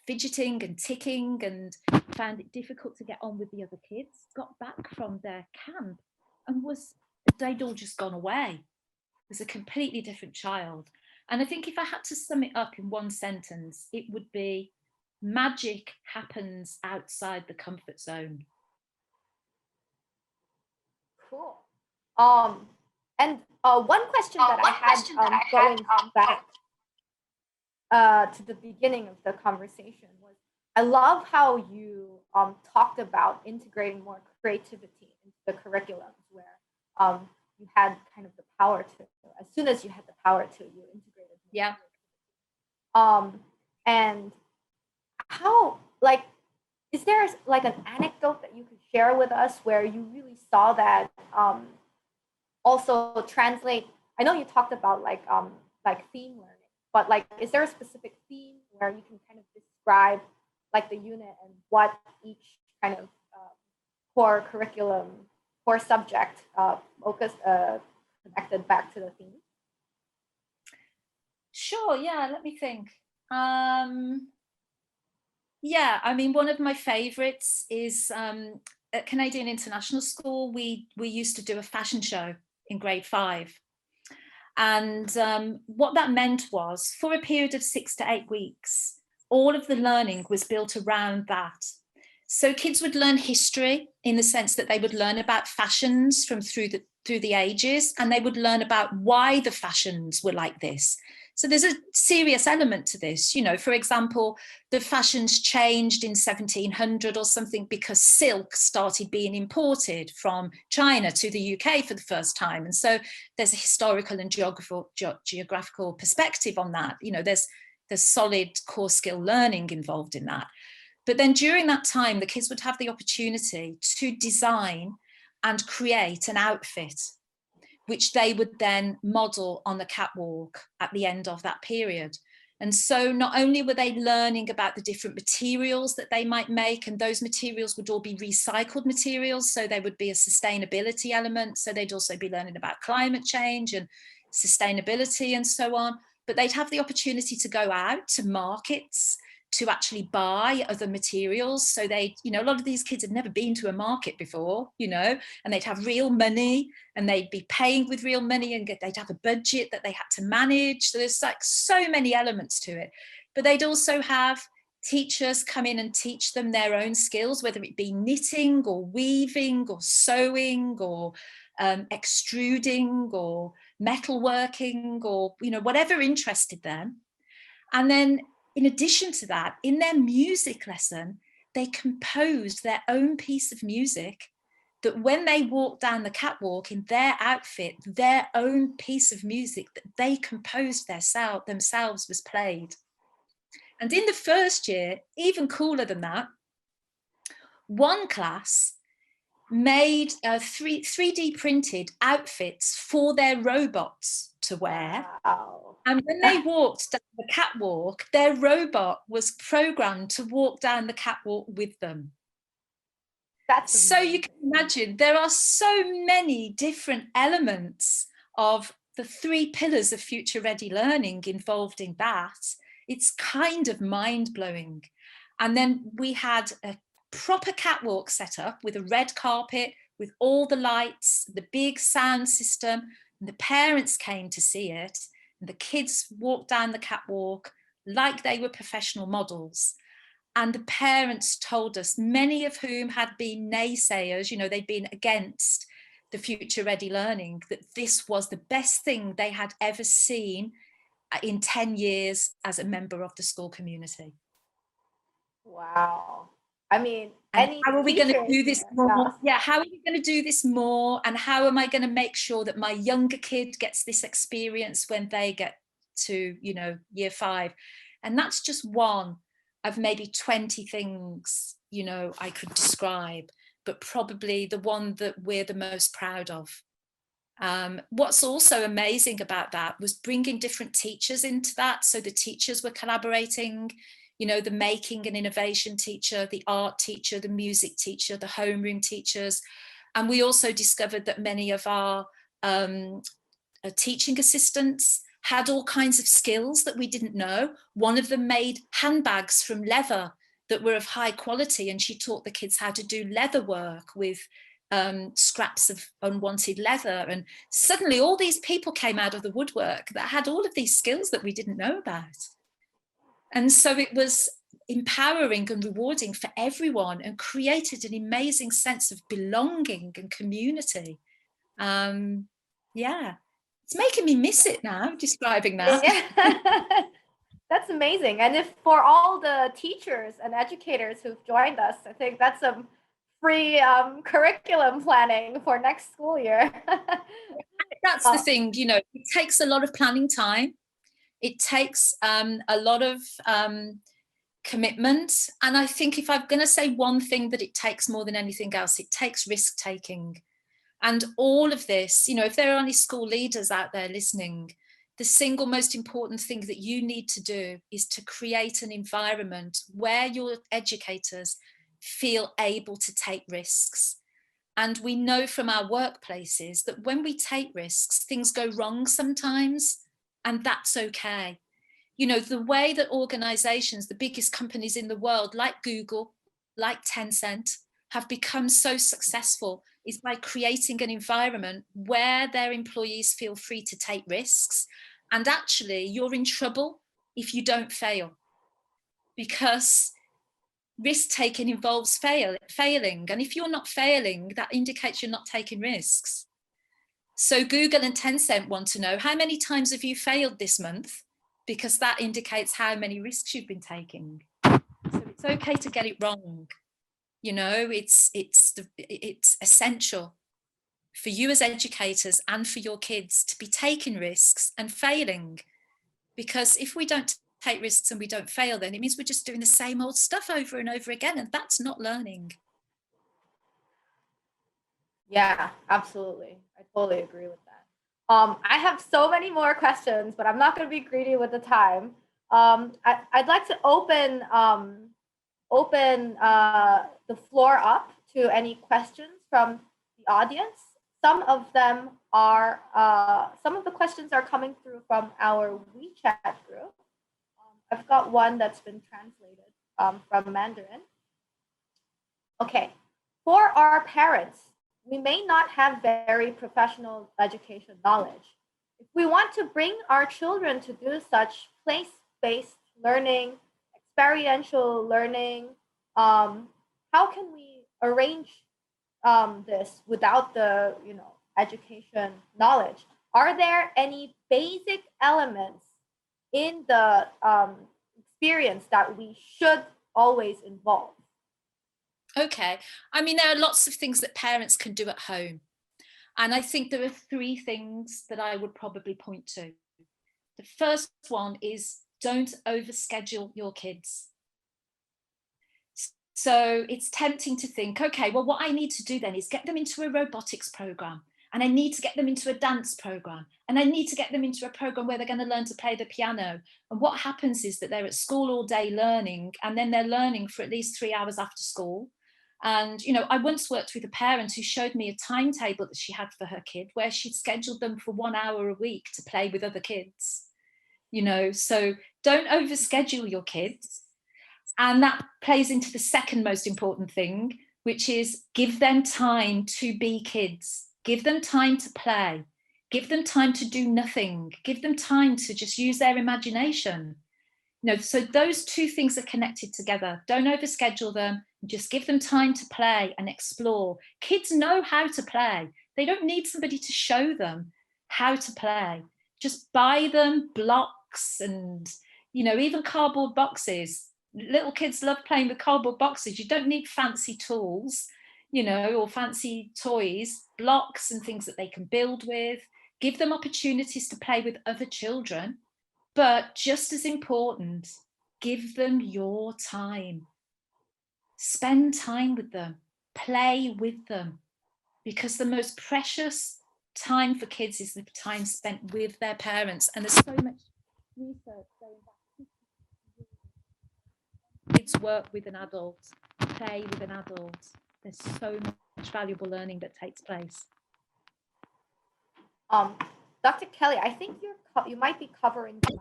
[SPEAKER 2] fidgeting and ticking and found it difficult to get on with the other kids, got back from their camp and they'd all just gone away. It was a completely different child. And I think if I had to sum it up in one sentence, it would be magic happens outside the comfort zone.
[SPEAKER 1] Cool. And one question that I had going back to the beginning of the conversation was, I love how you talked about integrating more creativity into the curriculums, where you had kind of the power to, as soon as you had the power to, you integrated.
[SPEAKER 2] Yeah.
[SPEAKER 1] And how, like, is there like an anecdote that you could share with us where you really saw that also translate? I know you talked about like theme learning, but like, is there a specific theme where you can kind of describe like the unit and what each kind of core curriculum, core subject focused, connected back to the theme?
[SPEAKER 2] Sure, yeah, let me think. Yeah, I mean, one of my favorites is at Canadian International School, we used to do a fashion show in grade 5. And what that meant was, for a period of 6 to 8 weeks, all of the learning was built around that. So kids would learn history in the sense that they would learn about fashions from through the ages, and they would learn about why the fashions were like this. So there's a serious element to this. For example, the fashions changed in 1700 or something because silk started being imported from China to the UK for the first time. And so there's a historical and geographical perspective on that. There's solid core skill learning involved in that. But then during that time, the kids would have the opportunity to design and create an outfit, which they would then model on the catwalk at the end of that period. And so not only were they learning about the different materials that they might make, and those materials would all be recycled materials, so there would be a sustainability element, so they'd also be learning about climate change and sustainability and so on, but they'd have the opportunity to go out to markets to actually buy other materials. So they, a lot of these kids had never been to a market before, and they'd have real money and they'd be paying with real money, and they'd have a budget that they had to manage. So there's like so many elements to it. But they'd also have teachers come in and teach them their own skills, whether it be knitting or weaving or sewing or extruding or metalworking or, whatever interested them. And then in addition to that, in their music lesson, they composed their own piece of music that when they walked down the catwalk in their outfit, their own piece of music that they composed themselves was played. And in the first year, even cooler than that, one class made 3D printed outfits for their robots to wear.
[SPEAKER 1] Wow.
[SPEAKER 2] And when they walked down the catwalk, their robot was programmed to walk down the catwalk with them.
[SPEAKER 1] That's
[SPEAKER 2] so you can imagine there are so many different elements of the 3 pillars of future ready learning involved in that. It's kind of mind-blowing. And then we had a proper catwalk set up with a red carpet, with all the lights, the big sound system, and the parents came to see it. And the kids walked down the catwalk like they were professional models. And the parents told us, many of whom had been naysayers, they'd been against the future ready learning, that this was the best thing they had ever seen in 10 years as a member of the school community.
[SPEAKER 1] Wow. I mean,
[SPEAKER 2] how are we going to do this more? Yeah, how are we going to do this more? And how am I going to make sure that my younger kid gets this experience when they get to, year 5? And that's just one of maybe 20 things, I could describe, but probably the one that we're the most proud of. What's also amazing about that was bringing different teachers into that. So the teachers were collaborating, you know, the making and innovation teacher, the art teacher, the music teacher, the homeroom teachers. And we also discovered that many of our teaching assistants had all kinds of skills that we didn't know. One of them made handbags from leather that were of high quality, and she taught the kids how to do leather work with scraps of unwanted leather. And suddenly all these people came out of the woodwork that had all of these skills that we didn't know about. And so it was empowering and rewarding for everyone and created an amazing sense of belonging and community. Yeah, it's making me miss it now, describing that.
[SPEAKER 1] Yeah. That's amazing. And if for all the teachers and educators who've joined us, I think that's some free curriculum planning for next school year.
[SPEAKER 2] That's the thing, you know, it takes a lot of planning time. It takes a lot of commitment. And I think if I'm going to say one thing that it takes more than anything else, it takes risk taking. And all of this, you know, if there are any school leaders out there listening, the single most important thing that you need to do is to create an environment where your educators feel able to take risks. And we know from our workplaces that when we take risks, things go wrong sometimes, and that's okay. You know, the way that organizations, the biggest companies in the world, like Google, like Tencent, have become so successful is by creating an environment where their employees feel free to take risks. And actually, you're in trouble if you don't fail, because risk-taking involves failing. And if you're not failing, that indicates you're not taking risks. So Google and Tencent want to know, how many times have you failed this month? Because that indicates how many risks you've been taking. So it's okay to get it wrong. You know, it's essential for you as educators and for your kids to be taking risks and failing. Because if we don't take risks and we don't fail, then it means we're just doing the same old stuff over and over again, and that's not learning.
[SPEAKER 1] Yeah, absolutely. I totally agree with that. I have so many more questions, but I'm not going to be greedy with the time. I'd like to open the floor up to any questions from the audience. Some of them are some of the questions are coming through from our WeChat group. I've got one that's been translated from Mandarin. Okay, for our parents, we may not have very professional education knowledge. If we want to bring our children to do such place-based learning, experiential learning, how can we arrange this without the education knowledge? Are there any basic elements in the experience that we should always involve?
[SPEAKER 2] Okay, I mean, there are lots of things that parents can do at home. And I think there are three things that I would probably point to. The first one is don't overschedule your kids. So it's tempting to think, okay, well, what I need to do then is get them into a robotics program, and I need to get them into a dance program, and I need to get them into a program where they're going to learn to play the piano. And what happens is that they're at school all day learning, and then they're learning for at least 3 hours after school. And, you know, I once worked with a parent who showed me a timetable that she had for her kid where she'd scheduled them for 1 hour a week to play with other kids. You know, so don't overschedule your kids. And that plays into the second most important thing, which is give them time to be kids. Give them time to play. Give them time to do nothing. Give them time to just use their imagination. You know, so those two things are connected together. Don't overschedule them. Just give them time to play and explore. Kids know how to play. They don't need somebody to show them how to play. Just buy them blocks and, you know, even cardboard boxes. Little kids love playing with cardboard boxes. You don't need fancy tools, you know, or fancy toys, blocks and things that they can build with. Give them opportunities to play with other children. But just as important, give them your time. Spend time with them, play with them, because the most precious time for kids is the time spent with their parents, and there's so much research going back. Kids work with an adult, play with an adult. There's so much valuable learning that takes place.
[SPEAKER 1] Dr. Kelly, I think you might be covering the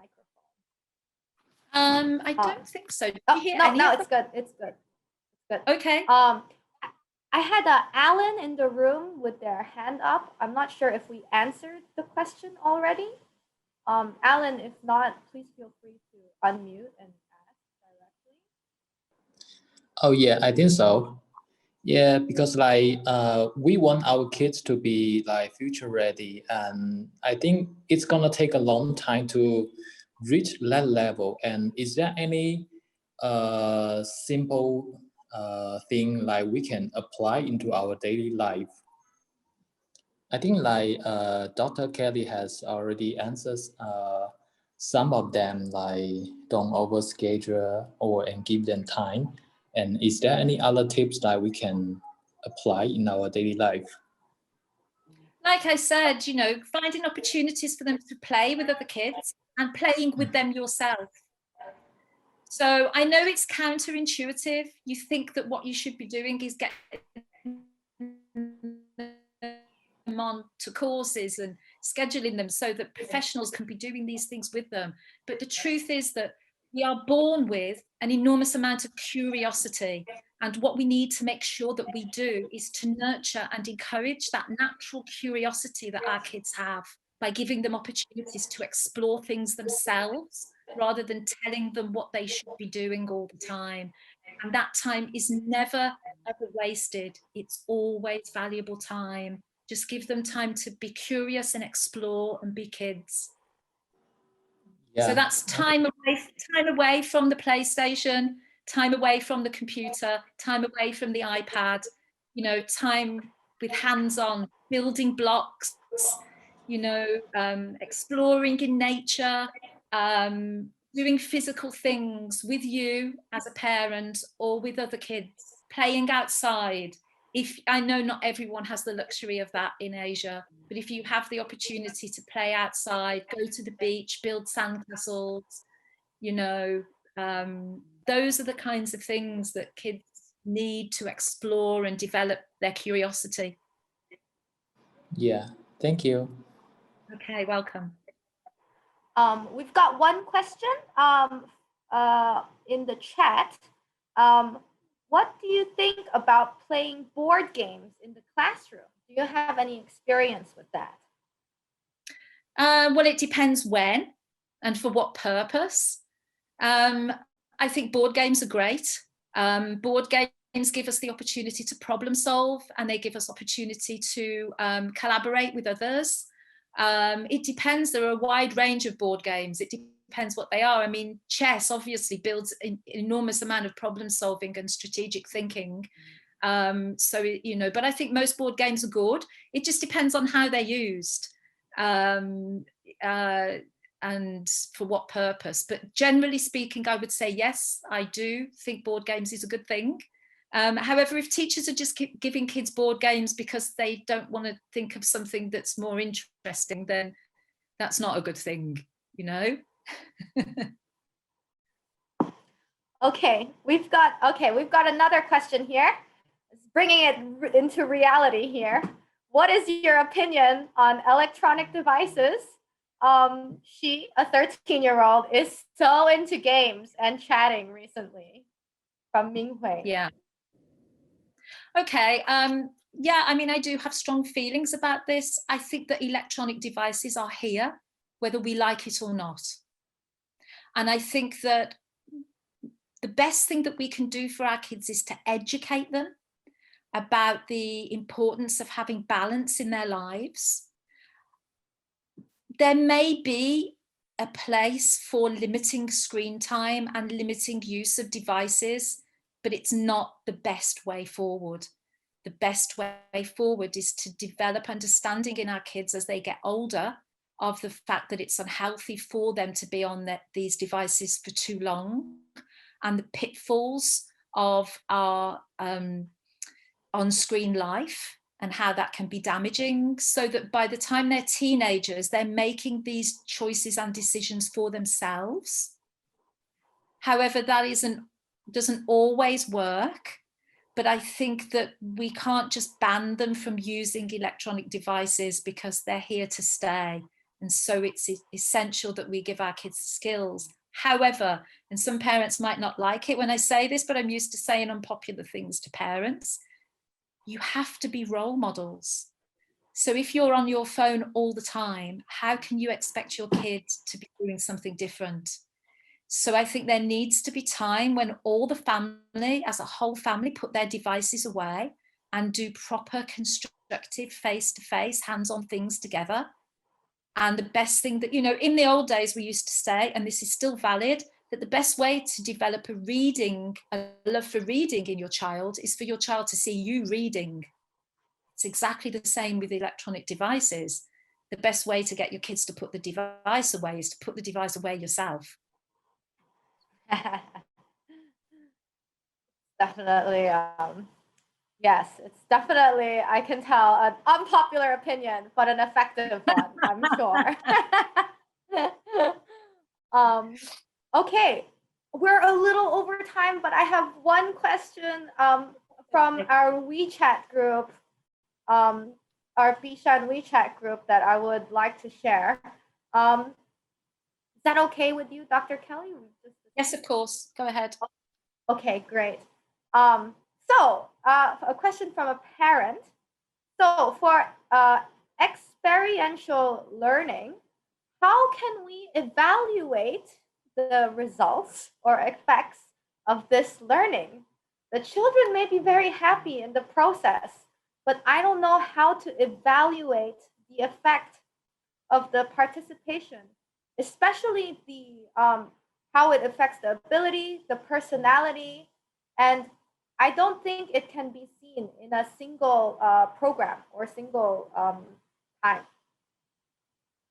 [SPEAKER 1] microphone.
[SPEAKER 2] I don't think so.
[SPEAKER 1] No, it's good. It's good.
[SPEAKER 2] Okay.
[SPEAKER 1] I had Alan in the room with their hand up. I'm not sure if we answered the question already. Alan, if not, please feel free to unmute and ask directly.
[SPEAKER 3] Oh yeah, I think so. Yeah, because like we want our kids to be like future ready, and I think it's gonna take a long time to reach that level. And is there any simple thing like we can apply into our daily life? I think like Dr. Kelly has already answered some of them, like don't overschedule and give them time. And is there any other tips that we can apply in our daily life?
[SPEAKER 2] Like I said, you know, finding opportunities for them to play with other kids and playing with them yourself. So I know it's counterintuitive. You think that what you should be doing is get them on to courses and scheduling them so that professionals can be doing these things with them. But the truth is that we are born with an enormous amount of curiosity. And what we need to make sure that we do is to nurture and encourage that natural curiosity that our kids have by giving them opportunities to explore things themselves rather than telling them what they should be doing all the time. And that time is never, ever wasted. It's always valuable time. Just give them time to be curious and explore and be kids. Yeah. So that's time away from the PlayStation, time away from the computer, time away from the iPad, you know, time with hands-on, building blocks, you know, exploring in nature, doing physical things with you as a parent or with other kids, playing outside. If I know not everyone has the luxury of that in Asia, but if you have the opportunity to play outside, go to the beach, build sandcastles, you know, those are the kinds of things that kids need to explore and develop their curiosity.
[SPEAKER 3] Yeah, thank you.
[SPEAKER 2] Okay, welcome.
[SPEAKER 1] We've got one question in the chat. What do you think about playing board games in the classroom? Do you have any experience with that?
[SPEAKER 2] Well, it depends when and for what purpose. I think board games are great. Board games give us the opportunity to problem solve, and they give us opportunity to collaborate with others. It depends. There are a wide range of board games. It depends what they are. I mean, chess obviously builds an enormous amount of problem solving and strategic thinking. So, you know, but I think most board games are good. It just depends on how they're used and for what purpose. But generally speaking, I would say, yes, I do think board games is a good thing. However, if teachers are just giving kids board games because they don't want to think of something that's more interesting, then that's not a good thing, you know?
[SPEAKER 1] Okay, we've got another question here. Bringing it into reality here. What is your opinion on electronic devices? She, a 13-year-old, is so into games and chatting recently. From Minghui.
[SPEAKER 2] Yeah. Okay. Yeah, I mean, I do have strong feelings about this. I think that electronic devices are here, whether we like it or not. And I think that the best thing that we can do for our kids is to educate them about the importance of having balance in their lives. There may be a place for limiting screen time and limiting use of devices, but it's not the best way forward. The best way forward is to develop understanding in our kids as they get older of the fact that it's unhealthy for them to be on these devices for too long, and the pitfalls of our on-screen life, and how that can be damaging, so that by the time they're teenagers, they're making these choices and decisions for themselves. However, that doesn't always work, but I think that we can't just ban them from using electronic devices because they're here to stay. And so it's essential that we give our kids skills. However, and some parents might not like it when I say this, but I'm used to saying unpopular things to parents, you have to be role models. So if you're on your phone all the time, how can you expect your kid to be doing something different? So I think there needs to be time when all the family, as a whole family, put their devices away and do proper constructive face-to-face, hands-on things together. And the best thing that, in the old days we used to say, and this is still valid, that the best way to develop a love for reading in your child is for your child to see you reading. It's exactly the same with electronic devices. The best way to get your kids to put the device away is to put the device away yourself.
[SPEAKER 1] Definitely, yes, it's definitely, I can tell, an unpopular opinion, but an effective one, I'm sure. Okay, we're a little over time, but I have one question from our WeChat group, our Bishan WeChat group that I would like to share. Is that okay with you, Dr. Kelly?
[SPEAKER 2] Yes, of course. Go ahead.
[SPEAKER 1] Okay, great. So a question from a parent. So for experiential learning, how can we evaluate the results or effects of this learning? The children may be very happy in the process, but I don't know how to evaluate the effect of the participation, especially the how it affects the ability, the personality, and I don't think it can be seen in a single program or single time.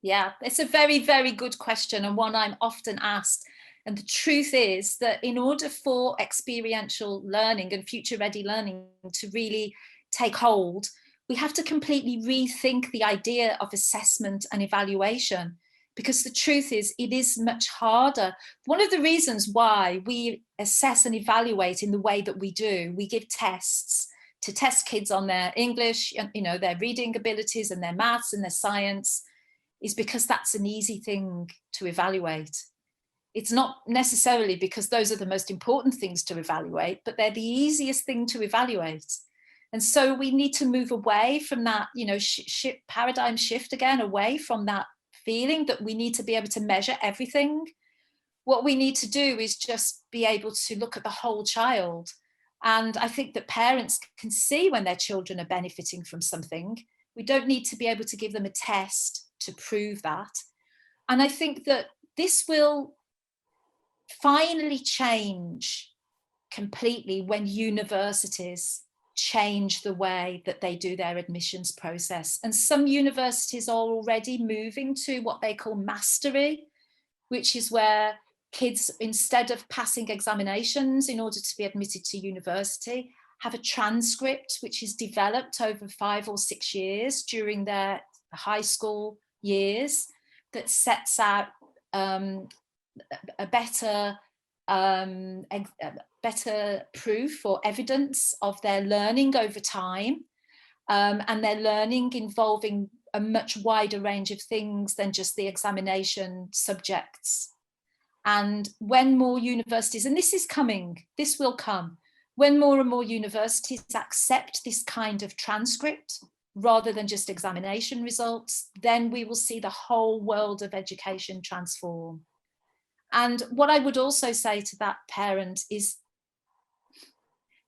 [SPEAKER 2] Yeah, it's a very, very good question, and one I'm often asked. And the truth is that in order for experiential learning and future-ready learning to really take hold, we have to completely rethink the idea of assessment and evaluation, because the truth is it is much harder. One of the reasons why we assess and evaluate in the way that we do, we give tests to test kids on their English, their reading abilities and their maths and their science, is because that's an easy thing to evaluate. It's not necessarily because those are the most important things to evaluate, but they're the easiest thing to evaluate. And so we need to move away from that, paradigm shift again, away from that feeling that we need to be able to measure everything. What we need to do is just be able to look at the whole child. And I think that parents can see when their children are benefiting from something. We don't need to be able to give them a test to prove that. And I think that this will finally change completely when universities change the way that they do their admissions process. And some universities are already moving to what they call mastery, which is where kids, instead of passing examinations in order to be admitted to university, have a transcript which is developed over 5 or 6 years during their high school years that sets out a better proof or evidence of their learning over time, and their learning involving a much wider range of things than just the examination subjects. And when more universities, and this is coming, this will come, when more and more universities accept this kind of transcript rather than just examination results, then we will see the whole world of education transform. And what I would also say to that parent is,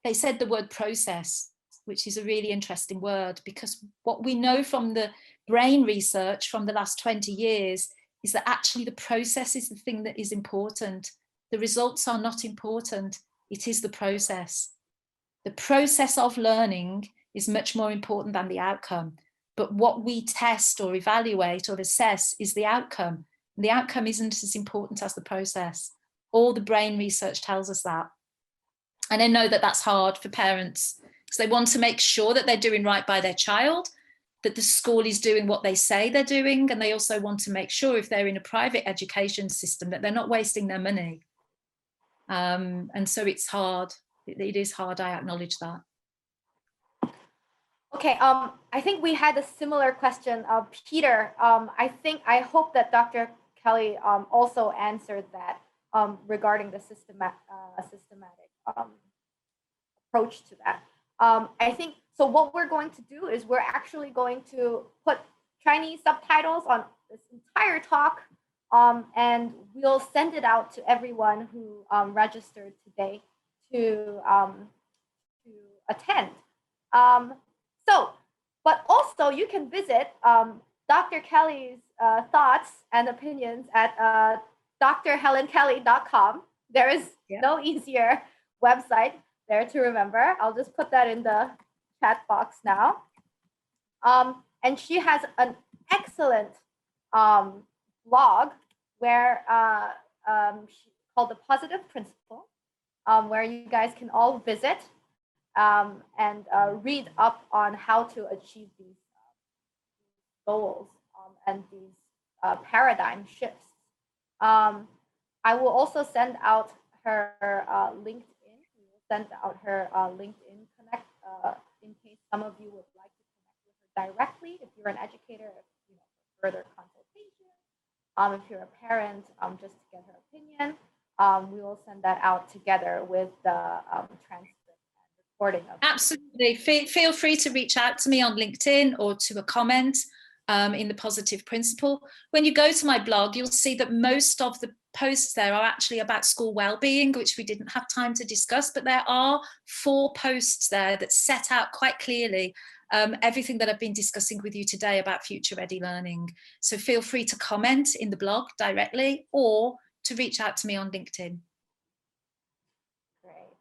[SPEAKER 2] they said the word process, which is a really interesting word, because what we know from the brain research from the last 20 years is that actually the process is the thing that is important. The results are not important. It is the process. The process of learning is much more important than the outcome. But what we test or evaluate or assess is the outcome. And the outcome isn't as important as the process. All the brain research tells us that. And I know that that's hard for parents because they want to make sure that they're doing right by their child, that the school is doing what they say they're doing, and they also want to make sure if they're in a private education system that they're not wasting their money. And so it's hard. It is hard, I acknowledge that.
[SPEAKER 1] Okay, I think we had a similar question. Peter, I hope that Dr. Kelly also answered that regarding the systematic approach to that. I think, so what we're going to do is we're actually going to put Chinese subtitles on this entire talk, and we'll send it out to everyone who registered today to attend. But also you can visit Dr. Kelly's thoughts and opinions at drhelenkelly.com. There is no easier website there to remember. I'll just put that in the chat box now. And she has an excellent blog where called The Positive Principle, where you guys can all visit and read up on how to achieve these goals and these paradigm shifts. I will also send out her LinkedIn. We will send out her LinkedIn connect in case some of you would like to connect with her directly. If you're an educator, for further consultation. If you're a parent, just to get her opinion. We will send that out together with the transcript.
[SPEAKER 2] Absolutely. Feel free to reach out to me on LinkedIn or to a comment in The Positive Principle. When you go to my blog, you'll see that most of the posts there are actually about school well-being, which we didn't have time to discuss, but there are 4 posts there that set out quite clearly everything that I've been discussing with you today about future ready learning. So feel free to comment in the blog directly or to reach out to me on LinkedIn.
[SPEAKER 1] Great.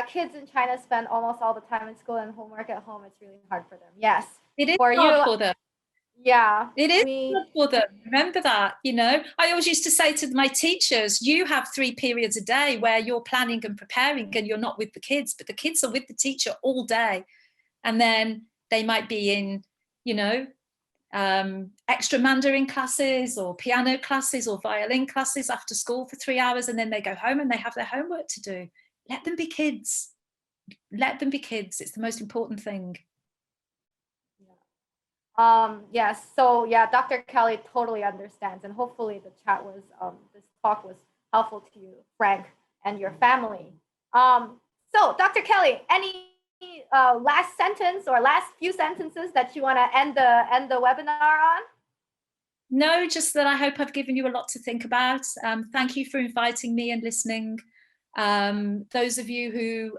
[SPEAKER 1] Kids in China spend almost all the time in school and homework at home. It's really hard for them. Yes.
[SPEAKER 2] It is
[SPEAKER 1] for
[SPEAKER 2] hard
[SPEAKER 1] you,
[SPEAKER 2] for them.
[SPEAKER 1] Yeah.
[SPEAKER 2] It is hard for them. Remember that, I always used to say to my teachers, you have 3 periods a day where you're planning and preparing and you're not with the kids, but the kids are with the teacher all day. And then they might be in, extra Mandarin classes or piano classes or violin classes after school for 3 hours, and then they go home and they have their homework to do. Let them be kids. Let them be kids. It's the most important thing.
[SPEAKER 1] Yes. So Dr. Kelly totally understands, and hopefully the chat was this talk was helpful to you, Frank, and your family. So Dr. Kelly, any last sentence or last few sentences that you want to end the webinar on?
[SPEAKER 2] No, just that I hope I've given you a lot to think about. Thank you for inviting me and listening. Those of you who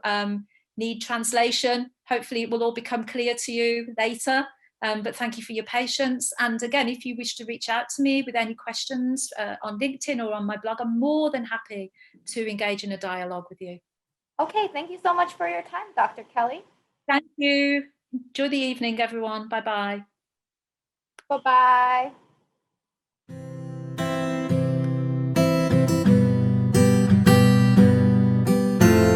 [SPEAKER 2] need translation, hopefully it will all become clear to you later. But thank you for your patience. And again, if you wish to reach out to me with any questions on LinkedIn or on my blog, I'm more than happy to engage in a dialogue with you.
[SPEAKER 1] Okay, thank you so much for your time, Dr. Kelly.
[SPEAKER 2] Thank you. Enjoy the evening, everyone. Bye-bye.
[SPEAKER 1] Bye-bye.